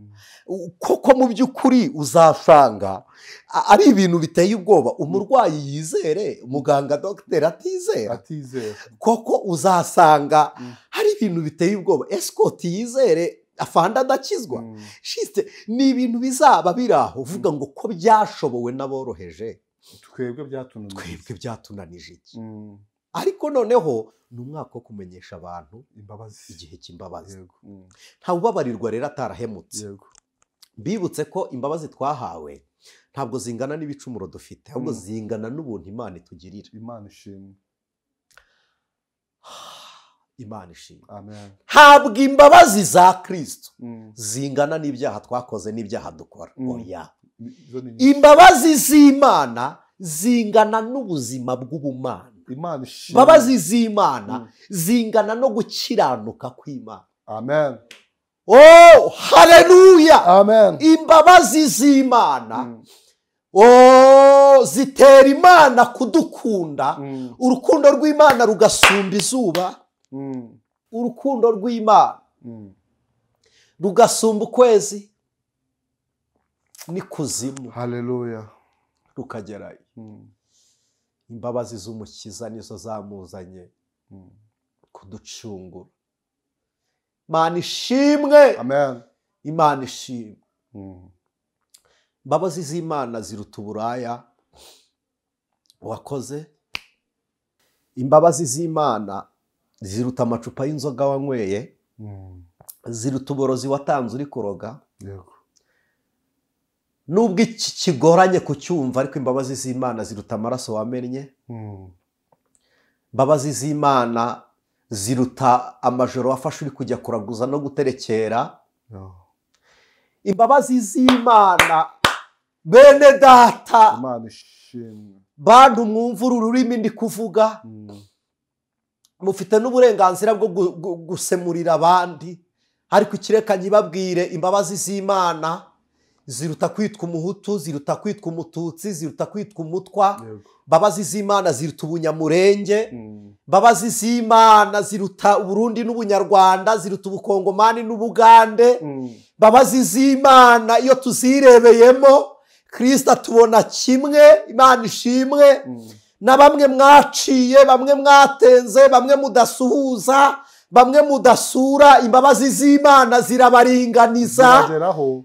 [SPEAKER 1] Koko mu by'ukuri uzasanga ari ibintu biteye ubwoba. Umurwayi yizere, muganga dogiteri atizera. Koko uzasanga hari ibintu biteye ubwoba. Escort yizere, afande adakizwa. Ni ibintu bizaba biri aho uvuga ngo ko byashobowe n'aboroheje,
[SPEAKER 2] twebwe
[SPEAKER 1] byatunanije iki? Ariko noneho ni umwaka wo kumenyesha abantu igihe cy'imbabazi. Nta ubabarirwa rero atarahemutse. Bibutse ko imbabazi twahawe ntabwo zingana n'ibicumuro dufite, ahubwo zingana n'ubuntu Imana itugirira.
[SPEAKER 2] Imana ishimwe.
[SPEAKER 1] Imana ishimwe. Ntabwo imbabazi za Kristo zingana n'ibyaha twakoze n'ibyaha dukora. Oya. Imbabazi z'Imana zingana n'ubuzima bw'ubumana. Imbabazi z'Imana zingana no gukiranuka kw'Imana.
[SPEAKER 2] Amen.
[SPEAKER 1] Oh, haleluya. Amen. Imbabazi z'Imana zitera Imana kudukunda. Urukundo rw'Imana rugasumba izuba. Urukundo rw'Imana rugasumba ukwezi n'ikuzimu.
[SPEAKER 2] Haleluya.
[SPEAKER 1] Rukagerayo. Imbabazi z'Umukiza nizo zamuzanye kuducungura. Imana ishimwe.
[SPEAKER 2] Amen.
[SPEAKER 1] Imana ishimwe. Imbabazi z'Imana ziruta uburaya wakoze. Imbabazi z'Imana ziruta amacupa y'inzoga wanyweye. Ziruta uborozi watanze uri kuroga. Nubwo iki kigoranye kucyumva, ariko imbabazi z'Imana ziruta amaraso wamennye. Imbabazi z'Imana ziruta amajoro wafashe uri kujya kuraguza no guterekera. Imbabazi z'Imana bene data, bantu mwumva uru rurimi ndi kuvuga, mufite n'uburenganzira bwo gusemurira abandi, ariko ikireka nyibabwire, imbabazi z'Imana ziruta kwitwa umuhutu, ziruta kwitwa umututsi, ziruta kwitwa umutwa. Imbabazi z'Imana ziruta ubunyamurenge. Imbabazi z'Imana ziruta Uburundi n'Ubunyarwanda, ziruta Ubukongomani n'Ubugande. Imbabazi z'Imana iyo tuzirebeyemo, Kristo atubona kimwe. Imana ishimwe. na bamwe mwaciye, bamwe mwatenze, bamwe mudasuhuza, bamwe mudasura, imbabazi z'Imana zirabaringaniza.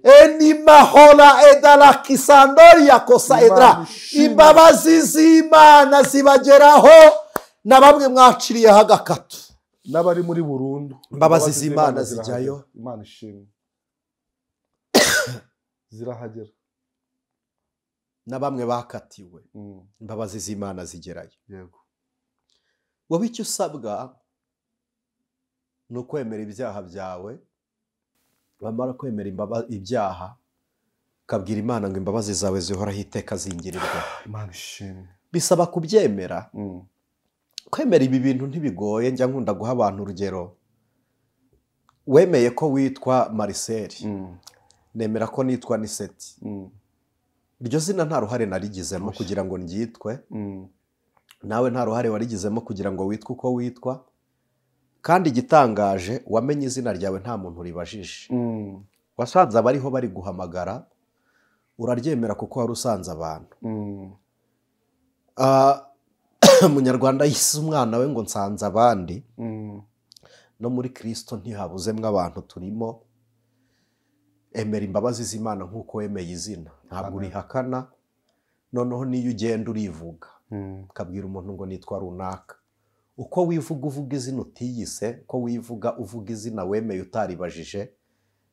[SPEAKER 1] Eni mahora edala kisandori yakosa edra. Imbabazi z'Imana zibageraho, na bamwe mwaciriye hagakatu.
[SPEAKER 2] N'abari muri burundu.
[SPEAKER 1] Imbabazi z'Imana zijyayo.
[SPEAKER 2] Imana ishimwe. Zirahagera.
[SPEAKER 1] Na bamwe bakatiwe. Imbabazi z'Imana zigerayo.
[SPEAKER 2] Yego.
[SPEAKER 1] Wowe icyo usabwa ni ukwemera ibyaha byawe, wamara kwemera ibyaha ukabwira Imana ngo imbabazi zawe zihoraho iteka zingirirwa.
[SPEAKER 2] Imana ishimwe.
[SPEAKER 1] Bisaba kubyemera. Kwemera ibi bintu ntibigoye. Njya nkunda guha abantu urugero. Wemeye ko witwa Marcel, nemera ko nitwa Anicet. Iryo zina nta ruhare narigizemo kugira ngo ndyitwe, nawe nta ruhare warigizemo kugira ngo witwe uko witwa, kandi igitangaje wamenye izina ryawe nta muntu uribajije. Wasanze abariho bari guhamagara, uraryemera kuko wari usanze abantu. Umunyarwanda yise umwana we ngo nsanze abandi. No muri Kristo ntihabuzemwo abantu turimo. Emera imbabazi z'Imana nk'uko wemeye izina, ntabwo urihakana. Noneho niyo ugenda urivuga ukabwira umuntu ngo nitwa runaka, uko wivuga uvuga izina utiyise, ko wivuga uvuga izina wemeye utaribajije,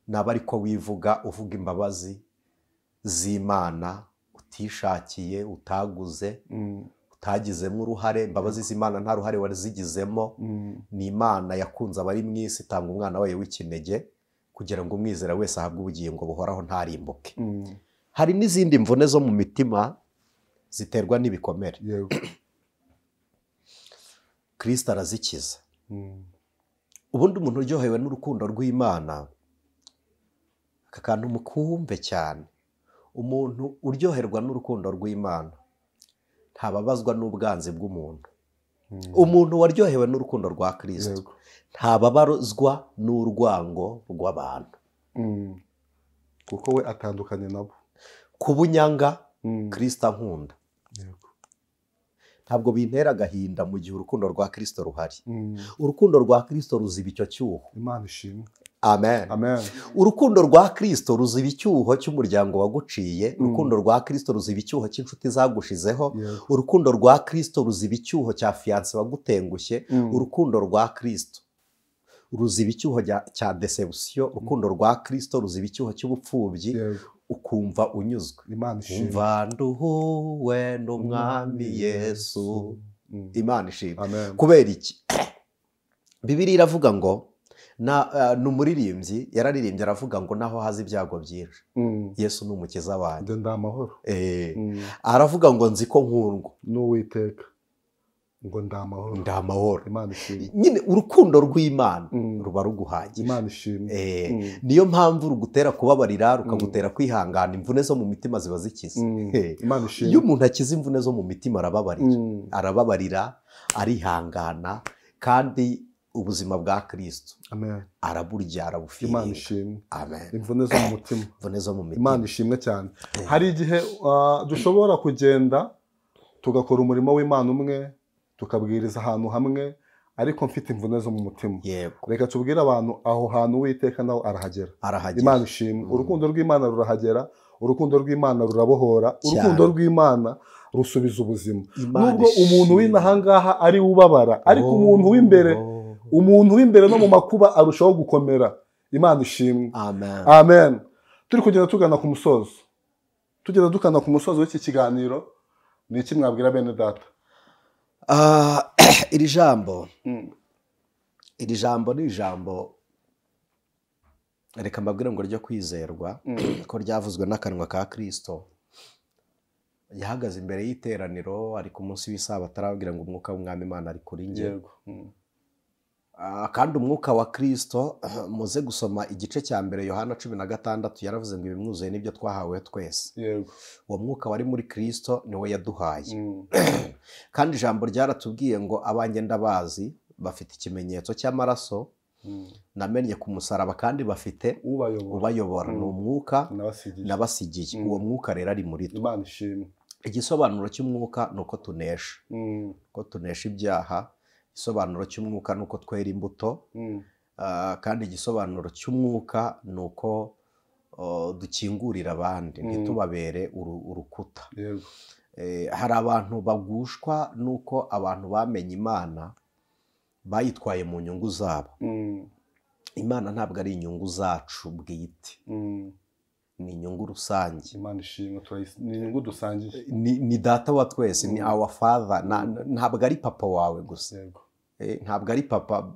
[SPEAKER 1] naba ariko wivuga uvuga imbabazi z'Imana utishakiye, utaguze, utagizemo uruhare. Imbabazi z'Imana nta ruhare warizigizemo. Ni Imana yakunze abari mu isi, itanga umwana wayo w'ikinege kugira ngo umwizera wese ahabwe ubugingo buhoraho ntarimbuke. Hari n'izindi mvune zo mu mitima ziterwa n'ibikomere. Kristo arazikiza. Ubundi umuntu uryohewe n'urukundo rw'Imana, aka kantu mukumve cyane, umuntu uryoherwa n'urukundo rw'Imana ntababazwa n'ubwanzi bw'umuntu. Umuntu waryohewe n'urukundo rwa Kristo ntababazwa n'urwango rw'abantu,
[SPEAKER 2] kuko we atandukanye nabo.
[SPEAKER 1] Kubunyanga Kristo ankunda, ntabwo bintera agahinda mu gihe urukundo rwa Kristo ruhari. Urukundo rwa Kristo ruziba icyo cyuho.
[SPEAKER 2] Imana ishimwe.
[SPEAKER 1] Amen.
[SPEAKER 2] Amen.
[SPEAKER 1] Urukundo rwa Kristo ruziba icyuho cy'umuryango waguciye. Urukundo rwa Kristo ruziba icyuho cy'inshuti zagushizeho. Urukundo rwa Kristo ruziba icyuho cya fiance wagutengushye. Urukundo rwa Kristo ruziba icyuho cya deception. Urukundo rwa Kristo ruziba icyuho cy'ubupfubyi, ukumva unyuzwe. Umva nduhuwe n'Umwami Yesu. Imana ishimwe. Kubera iki? Bibiliya iravuga ngo n'umuririmbyi yararirimbye aravuga ngo naho haza ibyago byinshi, Yesu ni umukiza wanjye.
[SPEAKER 2] Ndamahoro.
[SPEAKER 1] Aravuga ngo nzi ko nkundwa
[SPEAKER 2] n'Uwiteka, ngo ndamahoro.
[SPEAKER 1] Ndamahoro.
[SPEAKER 2] Imana ishimwe.
[SPEAKER 1] Nyine urukundo rw'Imana ruba ruguhagije.
[SPEAKER 2] Imana ishimwe.
[SPEAKER 1] Niyo mpamvu rugutera kubabarira, rukagutera kwihangana. Imvune zo mu mitima ziba zikize.
[SPEAKER 2] Imana ishimwe.
[SPEAKER 1] Iyo umuntu akize imvune zo mu mitima arababarira, arihangana, kandi ubuzima bwa Kristo araburya, arabufiringa.
[SPEAKER 2] Imana ishimwe.
[SPEAKER 1] Amen.
[SPEAKER 2] Imvune zo mu mutima.
[SPEAKER 1] Imvune zo mu mitima.
[SPEAKER 2] Imana ishimwe cyane. Hari igihe dushobora kugenda tugakora umurimo w'Imana umwe, tukabwiriza ahantu hamwe, ariko mfite imvune zo mu mutima. Reka tubwire abantu aho hantu Uwiteka nawe arahagera. Imana ishimwe. Urukundo rw'Imana rurahagera. Urukundo rw'Imana rurabohora. Urukundo rw'Imana rusubiza ubuzima. Nubwo umuntu w'inahangaha ari ubabara, ariko umuntu w'imbere no mu makuba arushaho gukomera. Imana ishimwe. Amen. Turi kugenda tugana ku musozo. Tugenda dukana ku musozo w'iki kiganiro, ni iki mwabwira bene data?
[SPEAKER 1] Iri jambo ni ijambo, reka mbabwire ngo ryo kwizerwa, ko ryavuzwe n'akanwa ka Kristo. Yahagaze imbere y'iteraniro ari ku munsi w'isabato arababwira ngo umwuka w'Umwami Imana ari kuri njye. Kandi umwuka wa Kristo, muze gusoma igice cya mbere Yohana 16, yaravuze ngo ibimwuzuye nibyo twahawe twese. Uwo mwuka wari muri Kristo niwe yaduhaye. Kandi ijambo ryaratubwiye ngo abanjye ndabazi, bafite ikimenyetso cy'amaraso namenye ku musaraba, kandi bafite ubayobora. Ni umwuka nabasigiye. Uwo mwuka rero ari muri twe.
[SPEAKER 2] Imana ishimwe.
[SPEAKER 1] igisobanuro cy'umwuka ni uko tunesha, ko tunesha ibyaha. Igisobanuro cy'umwuka ni uko twera imbuto, kandi igisobanuro cy'umwuka ni uko dukingurira abandi ntitubabere urukuta. Hari abantu bagushwa nuko abantu bamenye Imana bayitwaye mu nyungu zabo. Imana ntabwo ari inyungu zacu bwite, ni inyungu rusange.
[SPEAKER 2] Imana ishimwe, ni inyungu dusangiye,
[SPEAKER 1] ni data wa twese, ni our father. Ntabwo ari papa wawe gusa, ntabwo ari papa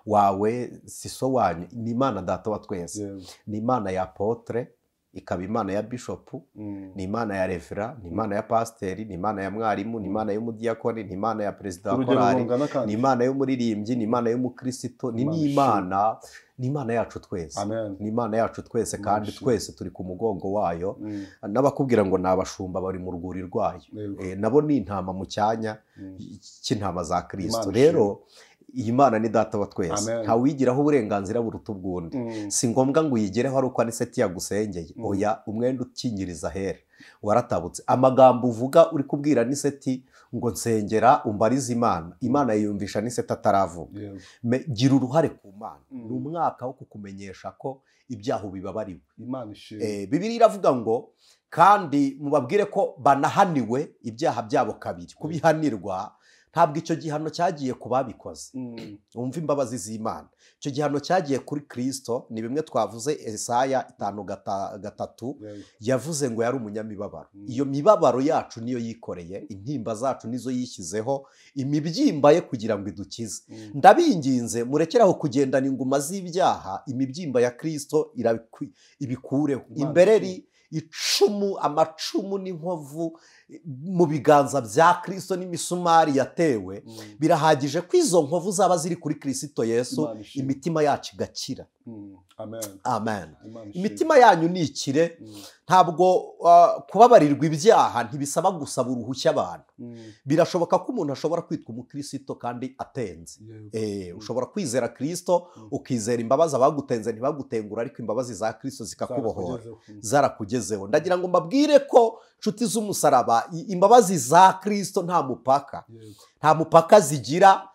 [SPEAKER 1] wawe, si so wanyu. Ni Imana data wa twese. Ni Imana ya apotre, ikaba Imana ya bishopu, ni Imana ya revera, ni Imana ya pasiteri, ni Imana ya mwarimu, ni Imana y'umudiyakoni, ni Imana ya perezida wa korali, ni Imana y'umuririmbyi, ni Imana y'umukristo, ni Imana yacu twese. Ni Imana yacu twese, kandi twese turi ku mugongo wayo. N'abakubwira ngo ni abashumba bari mu rwuri rwayo, nabo ni intama mu cyanya cy'intama za Kristo. Rero iyi Mana ni data wa twese, ntawigiraho uburenganzira buruta ubwundi. Si ngombwa ngo uyigereho ari uko Anicet yagusengeye. Oya, umwenda ukingiriza here waratabutse. Amagambo uvuga uri kubwira Anicet ngo nsengera umbarize Imana, Imana yiyumvisha Anicet ataravuga. Gira uruhare ku Mana. Ni umwaka wo kukumenyesha ko ibyaha ubibabariwe. Bibiliya iravuga ngo kandi mubabwire ko banahaniwe ibyaha byabo kabiri. Kubihanirwa ntabwo icyo gihano cyagiye ku babikoze. Umva imbabazi z'Imana. Icyo gihano cyagiye kuri Kristo. Ni bimwe twavuze Esaya 5:3 yavuze ngo yari umunyamibabaro. Iyo mibabaro yacu niyo yikoreye, intimba zacu nizo yishyizeho, imibyimba ye kugira ngo idukize. Ndabinginze murekeraho kugendana inguma z'ibyaha, imibyimba ya Kristo ibikureho. Imbereri, icumu, amacumu n'inkovu mu biganza bya Kristo n'imisumari yatewe, birahagije ko izo nkovu zaba ziri kuri Kristo Yesu, imitima yacu igakira. Amen. Imitima yanyu ni ikire. Ntabwo kubabarirwa ibyaha ntibisaba gusaba uruhushya abantu. Birashoboka ko umuntu ashobora kwitwa umukristo kandi atenze. Ushobora kwizera Kristo, ukizera imbabazi abagutenze ntibagutengura, ariko imbabazi za Kristo zikakubohora, zarakugezeho. Ndagira ngo mbabwire ko nshuti z'umusaraba, imbabazi za Kristo nta mupaka zigira.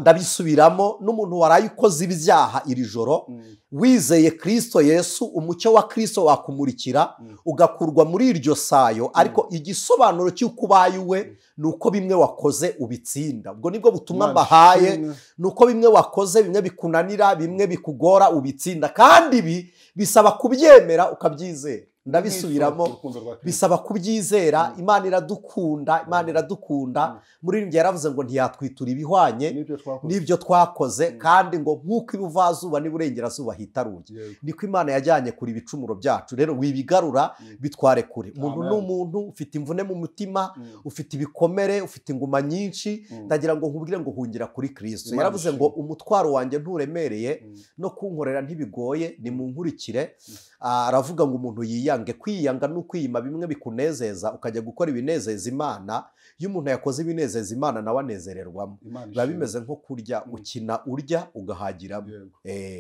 [SPEAKER 1] Ndabisubiramo, n'umuntu waraye ukoze ibyaha iri joro, wizeye Kristo Yesu, umucyo wa Kristo wakumurikira, ugakurwa muri iryo sayo. Ariko igisobanuro cy'uko ubaye uwe ni uko bimwe wakoze ubitsinda. Ubwo nibwo butumwa mbahaye, ni uko bimwe wakoze, bimwe bikunanira, bimwe bikugora, ubitsinda. Kandi ibi bisaba kubyemera ukabyizera. Ndabisubiramo, bisaba kubyizera. Imana iradukunda, Imana iradukunda. Muririmbyi yaravuze ngo ntiyatwitura ibihwanye n'ibyo twakoze, kandi ngo nk'uko ibuvazuba n'iburengerazuba hitaruye, niko Imana yajyanye kuri ibicumuro byacu. Rero wibigarura bitware kure. Umuntu n'umuntu, ufite imvune mu mutima, ufite ibikomere, ufite inguma nyinshi, ndagira ngo nkubwire ngo hungira kuri Kristo. Yaravuze ngo umutwaro wanjye nturemereye, no kunkorera ntibigoye, nimunkurikire. Aravuga ngo umuntu yiyange. Kwiyanga no kwiyima bimwe bikunezeza, ukajya gukora ibinezeza Imana. Iyo umuntu yakoze ibinezeza Imana nawe anezererwamo. Biba bimeze nko kurya, ukina urya ugahagiramo,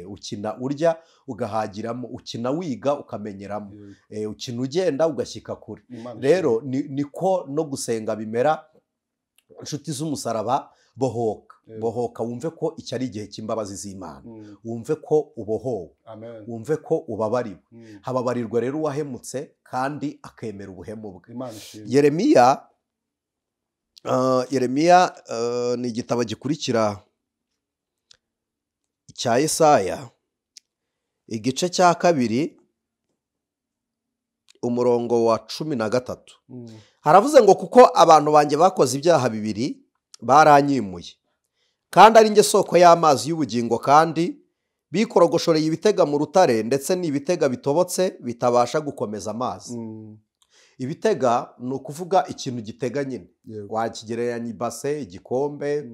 [SPEAKER 1] ukina urya ugahagiramo, ukina wiga ukamenyeramo, ukina ugenda ugashyika kure. Rero niko no gusenga bimera. Inshuti z'umusaraba, bohoka wumve ko iki ari igihe cy'imbabazi z'Imana. Wumve ko ubohowe, wumve ko ubabariwe. Hababarirwa rero uwahemutse kandi akemera ubuhemu bwe. Yeremiya ni igitabo gikurikira cya Yesaya, igice cya 2 umurongo wa 13. Haravuze ngo kuko abantu banjye bakoze ibyaha bibiri baranyimuye, kandi ari nge soko y'amazi y'ubugingo, kandi bikorogoshoreye ibitega mu rutare, ndetse n'ibitega bitobotse bitabasha gukomeza amazi. Ibitega ni ukuvuga ikintu gitega nyine. Wakigereranya ibase, igikombe,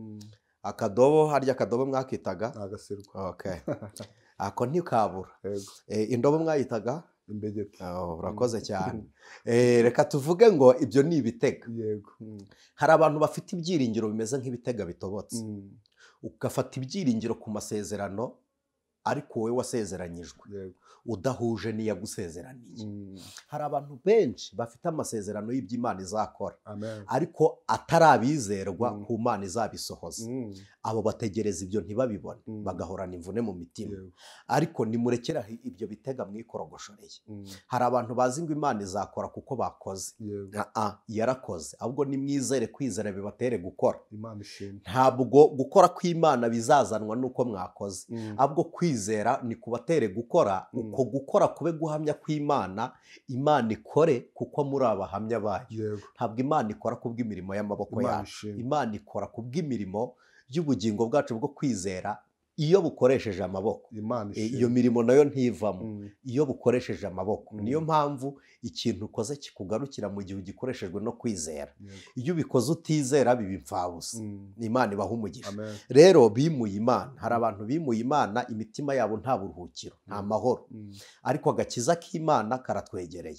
[SPEAKER 1] akadobo. Harya akadobo mwakitaga agasirwa. Ako ntikabura. Indobo mwayitaga imbegeti. Urakoze cyane. Reka tuvuge ngo ibyo ni ibitega. Hari abantu bafite ibyiringiro bimeze nk'ibitega bitobotse. Ugafata ibyiringiro ku masezerano ariko wowe wasezeranyijwe udahuje n'iyagusezeraniye. Hari abantu benshi bafite amasezerano y'iby'Imana izakora ariko atarabizerwa ku Mana izabisohoza. Abo bategereza ibyo ntibabibone, bagahorana imvune mu mitima. Ariko nimurekera ibyo bitega mwikorogoshoreye. Hari abantu bazi ngo Imana izakora kuko bakoze. Yarakoze, ahubwo nimwizere, kwizera bibatere gukora. Ntabwo gukora kw'Imana bizazanwa nuko mwakoze, ahubwo kwizera ni kubatere gukora. Uko gukora kube guhamya kw'Imana, Imana ikore kuko muri abahamya bayo. Ntabwo Imana ikora kubw'imirimo y'amaboko yacu, Imana ikora kubw'imirimo y'ubugingo bwacu bwo kwizera. Iyo bukoresheje amaboko, iyo mirimo nayo ntivamo. Iyo bukoresheje amaboko, niyo mpamvu ikintu ukoze kikugarukira mu gihe ugikoreshejwe no kwizera. Iyo ubikoze utizera biba impfabusa. Imana ibaha umugisha. Rero bimuye Imana, hari abantu bimuye Imana, imitima yabo nta buruhukiro, nta mahoro, ariko agakiza k'Imana karatwegereye.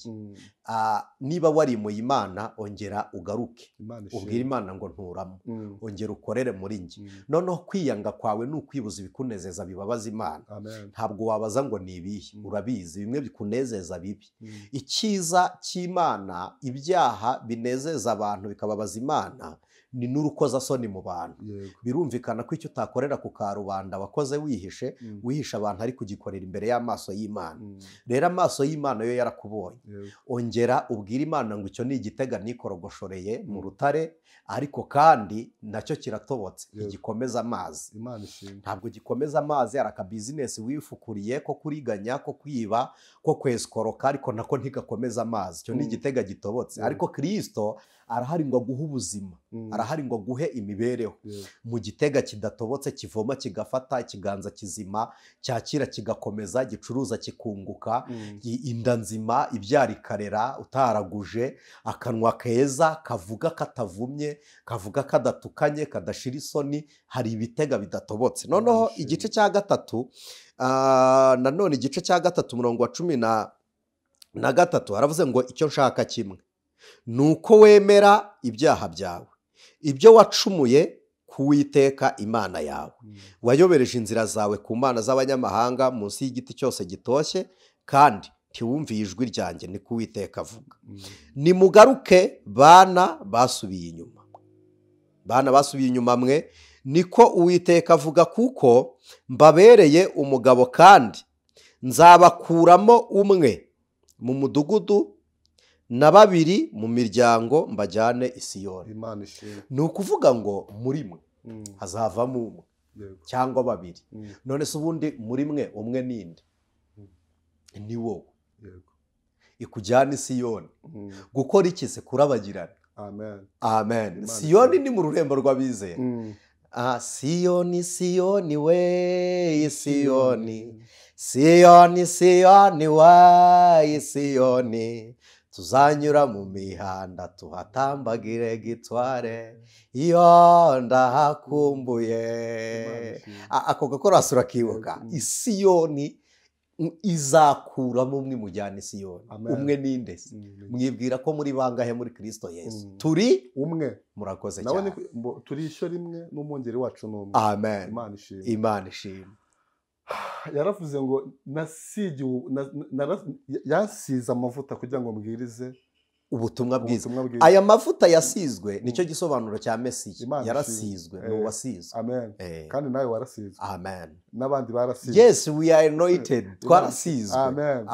[SPEAKER 1] Niba warimuye Imana, ongera ugaruke, ubwire Imana ngo nturamo, ongera ukorere muri njye. Noneho kwiyanga kwawe ni ukwibuza ibikunezeza bibabaza Imana. Ntabwo wabaza ngo ni ibihe, urabizi bimwe bikunezeza bibi. Icyiza cy'Imana, ibyaha binezeza abantu bikababaza Imana, ni n'urukozasoni mu bantu. Birumvikana ko icyo utakorera ku karubanda wakoze wihishe, wihisha abantu ari kugikorera imbere y'amaso y'Imana. Rero amaso y'Imana yo yarakubonye. Ongera ubwire Imana ngo icyo ni igitega nikorogoshoreye mu rutare, ariko kandi nacyo kiratobotse, ntigikomeza amazi. Ntabwo gikomeza amazi. Hari akabizinesi wifukuriye ko kuriganya, ko kwiba, ko kwesikoroka, ariko nako ntigakomeza amazi. Icyo ni igitega gitobotse. Ariko Kristo arahari ngo aguhe ubuzima, arahari ngo aguhe imibereho. Mu gitega kidatobotse, kivoma kigafata, ikiganza kizima cyakira kigakomeza, gicuruza kikunguka, inda nzima ibyara ikarera, utaraguje, akanwa keza kavuga katavumye, kavuga kadatukanye, kadashira isoni. Hari ibitega bidatobotse. Noneho igice cya gatatu, nanone igice cya gatatu umurongo wa 13 haravuze ngo icyo nshaka kimwe nuko wemera ibyaha byawe, ibyo wacumuye ku Uwiteka Imana yawe. Wayobereje inzira zawe ku mana z'abanyamahanga munsi y'igiti cyose gitoshye, kandi ntiwumviye ijwi ryanjye, ni ku Uwiteka avuga. Nimugaruke bana basubiye inyuma, bana basubiye inyuma mwe, niko Uwiteka avuga, kuko mbabereye umugabo, kandi nzabakuramo umwe mu mudugudu na 2 mu miryango, mbajyane i Siyoni. Ni ukuvuga ngo muri mwe hazavamo umwe cyangwa 2. None se ubundi muri mwe umwe ninde? Ni wowe. Ikujyana i Siyoni. Gukora iki se? Kurabagirana. Amen. Siyoni ni mu rurembo rw'abizera. Siyoni, Siyoni we, Siyoni, Siyoni, Siyoni we, Siyoni, tuzanyura mu mihanda tuhatambagire gitware, iyo ndahakumbuye. Ako gakorasi urakibuka? Isiyoni izakuramo umwe mujyana i Siyoni. Umwe ninde se? Mwibwira ko muri bangahe muri Kristo Yesu? Turi umwe. Murakoze cyane.
[SPEAKER 2] Turi ishyo rimwe n'umwungeri wacu n'umwe.
[SPEAKER 1] Amen. Imana ishimwe.
[SPEAKER 2] Yaravuze ngo yasize amavuta kugira ngo mbwirize
[SPEAKER 1] ubutumwa bwiza. Aya mavuta yasizwe nicyo gisobanuro cya Mesiya. Yarasizwe, ni uwasizwe.
[SPEAKER 2] Amen. Kandi nawe warasizwe.
[SPEAKER 1] Amen.
[SPEAKER 2] N'abandi barasizwe.
[SPEAKER 1] Yes, we are anointed. Twarasizwe.
[SPEAKER 2] Amen.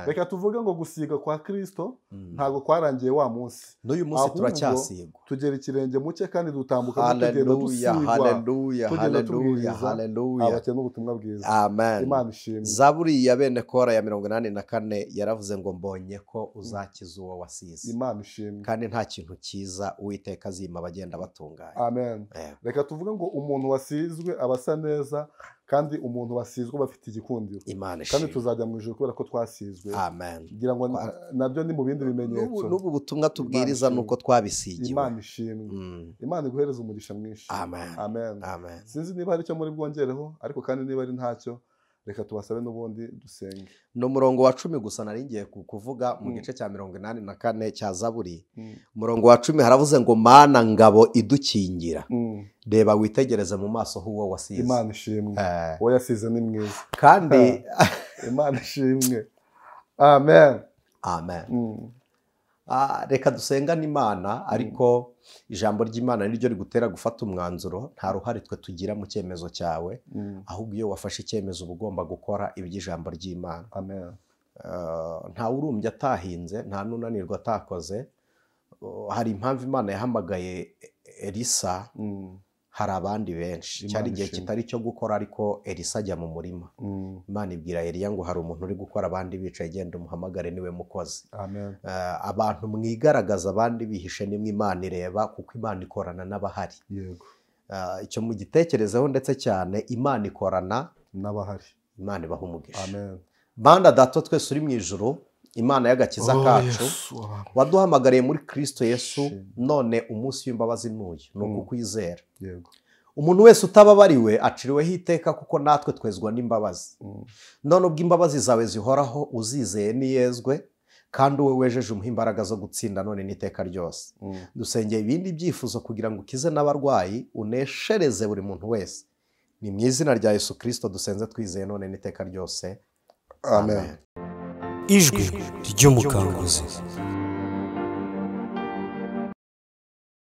[SPEAKER 2] Reka tuvuge ngo gusiga kwa Kristo ntabwo kwarangiye wa munsi.
[SPEAKER 1] N'uyu munsi turacyasigwa.
[SPEAKER 2] Tugera ikirenge muke kandi dutambuka tugenda dusigwa.
[SPEAKER 1] Haleluya, haleluya, haleluya.
[SPEAKER 2] Abakene ubutumwa bwiza.
[SPEAKER 1] Amen.
[SPEAKER 2] Imana ishimwe.
[SPEAKER 1] Zaburi ya bene Kora ya 84 yaravuze ngo mbonye ko uzakiza uwo wasize.
[SPEAKER 2] Imana ishimwe.
[SPEAKER 1] Kandi nta kintu cyiza Uwiteka azima abagenda batunganye.
[SPEAKER 2] Amen. Reka tuvuge ngo umuntu wasizwe abasa neza, kandi umuntu wasizwe bafite igikundiro.
[SPEAKER 1] Imana ishimwe.
[SPEAKER 2] Kandi tuzajya mu ijuru kubera ko twasizwe.
[SPEAKER 1] Amen.
[SPEAKER 2] Ngira ngo nabyo ni mu bindi bimenyetso.
[SPEAKER 1] N'ubu butumwa tubwiriza nuko twabisigiwe.
[SPEAKER 2] Imana ishimwe. Imana iguhereza umugisha mwinshi.
[SPEAKER 1] Amen.
[SPEAKER 2] Amen.
[SPEAKER 1] Amen.
[SPEAKER 2] Sinzi niba hari icyo muri bwongereho, ariko kandi niba ari ntacyo, reka tubasabe n'ubundi dusenge.
[SPEAKER 1] ni umurongo wa 10 gusa nari ngiye kuvuga mu gice cya 84 cya Zaburi. Umurongo wa 10 haravuze ngo Mana ngabo idukingira, reba witegereze mu maso h'uwo wasize.
[SPEAKER 2] Imana ishimwe, uwo yasize ni mwiza
[SPEAKER 1] kandi
[SPEAKER 2] Imana ishimwe. Amen.
[SPEAKER 1] Amen. Reka dusengane Imana, ariko ijambo ry'Imana niryo rigutera gufata umwanzuro, nta ruhare twe tugira mu cyemezo cyawe, ahubwo iyo wafashe icyemezo uba ugomba gukora iby'ijambo ry'Imana.
[SPEAKER 2] Amen.
[SPEAKER 1] Nta urumbye atahinze, nta n'unanirwa atakoze. Hari impamvu Imana yahamagaye Elisa, hari abandi benshi. Cyari igihe kitari cyo gukora, ariko Elisa ajya mu murima. Imana ibwira Eliya ngo hari umuntu uri gukora, abandi bicaye, genda umuhamagare, niwe mukozi.
[SPEAKER 2] Amen.
[SPEAKER 1] Abantu mwigaragaza, abandi bihishe, nimwe Imana ireba, kuko Imana ikorana n'abahari.
[SPEAKER 2] Yego.
[SPEAKER 1] Icyo mugitekerezeho ndetse cyane, Imana ikorana
[SPEAKER 2] n'abahari.
[SPEAKER 1] Imana ibaha umugisha.
[SPEAKER 2] Amen.
[SPEAKER 1] Banda Data twese uri mu ijuru, Imana y'agakiza kacu, waduhamagariye muri Christo Yesu, none umunsi w'imbabazi n'uyu, ni ukukwizera.
[SPEAKER 2] Yego.
[SPEAKER 1] Umuntu wese utababariwe aciriweho iteka, kuko natwe twezwa n'imbabazi. None ubwo imbabazi zawe zihoraho, uzizeye niyezwe, kandi wowe wejeje umuha imbaraga zo gutsinda none n'iteka ryose. Dusengeye ibindi byifuzo kugira ngo ukize n'abarwayi, uneshereze buri muntu wese. Ni mu izina rya Yesu Kristo dusenze twizeye none n'iteka ryose.
[SPEAKER 2] Amen.
[SPEAKER 3] Ijwi ry'Umukanguzi.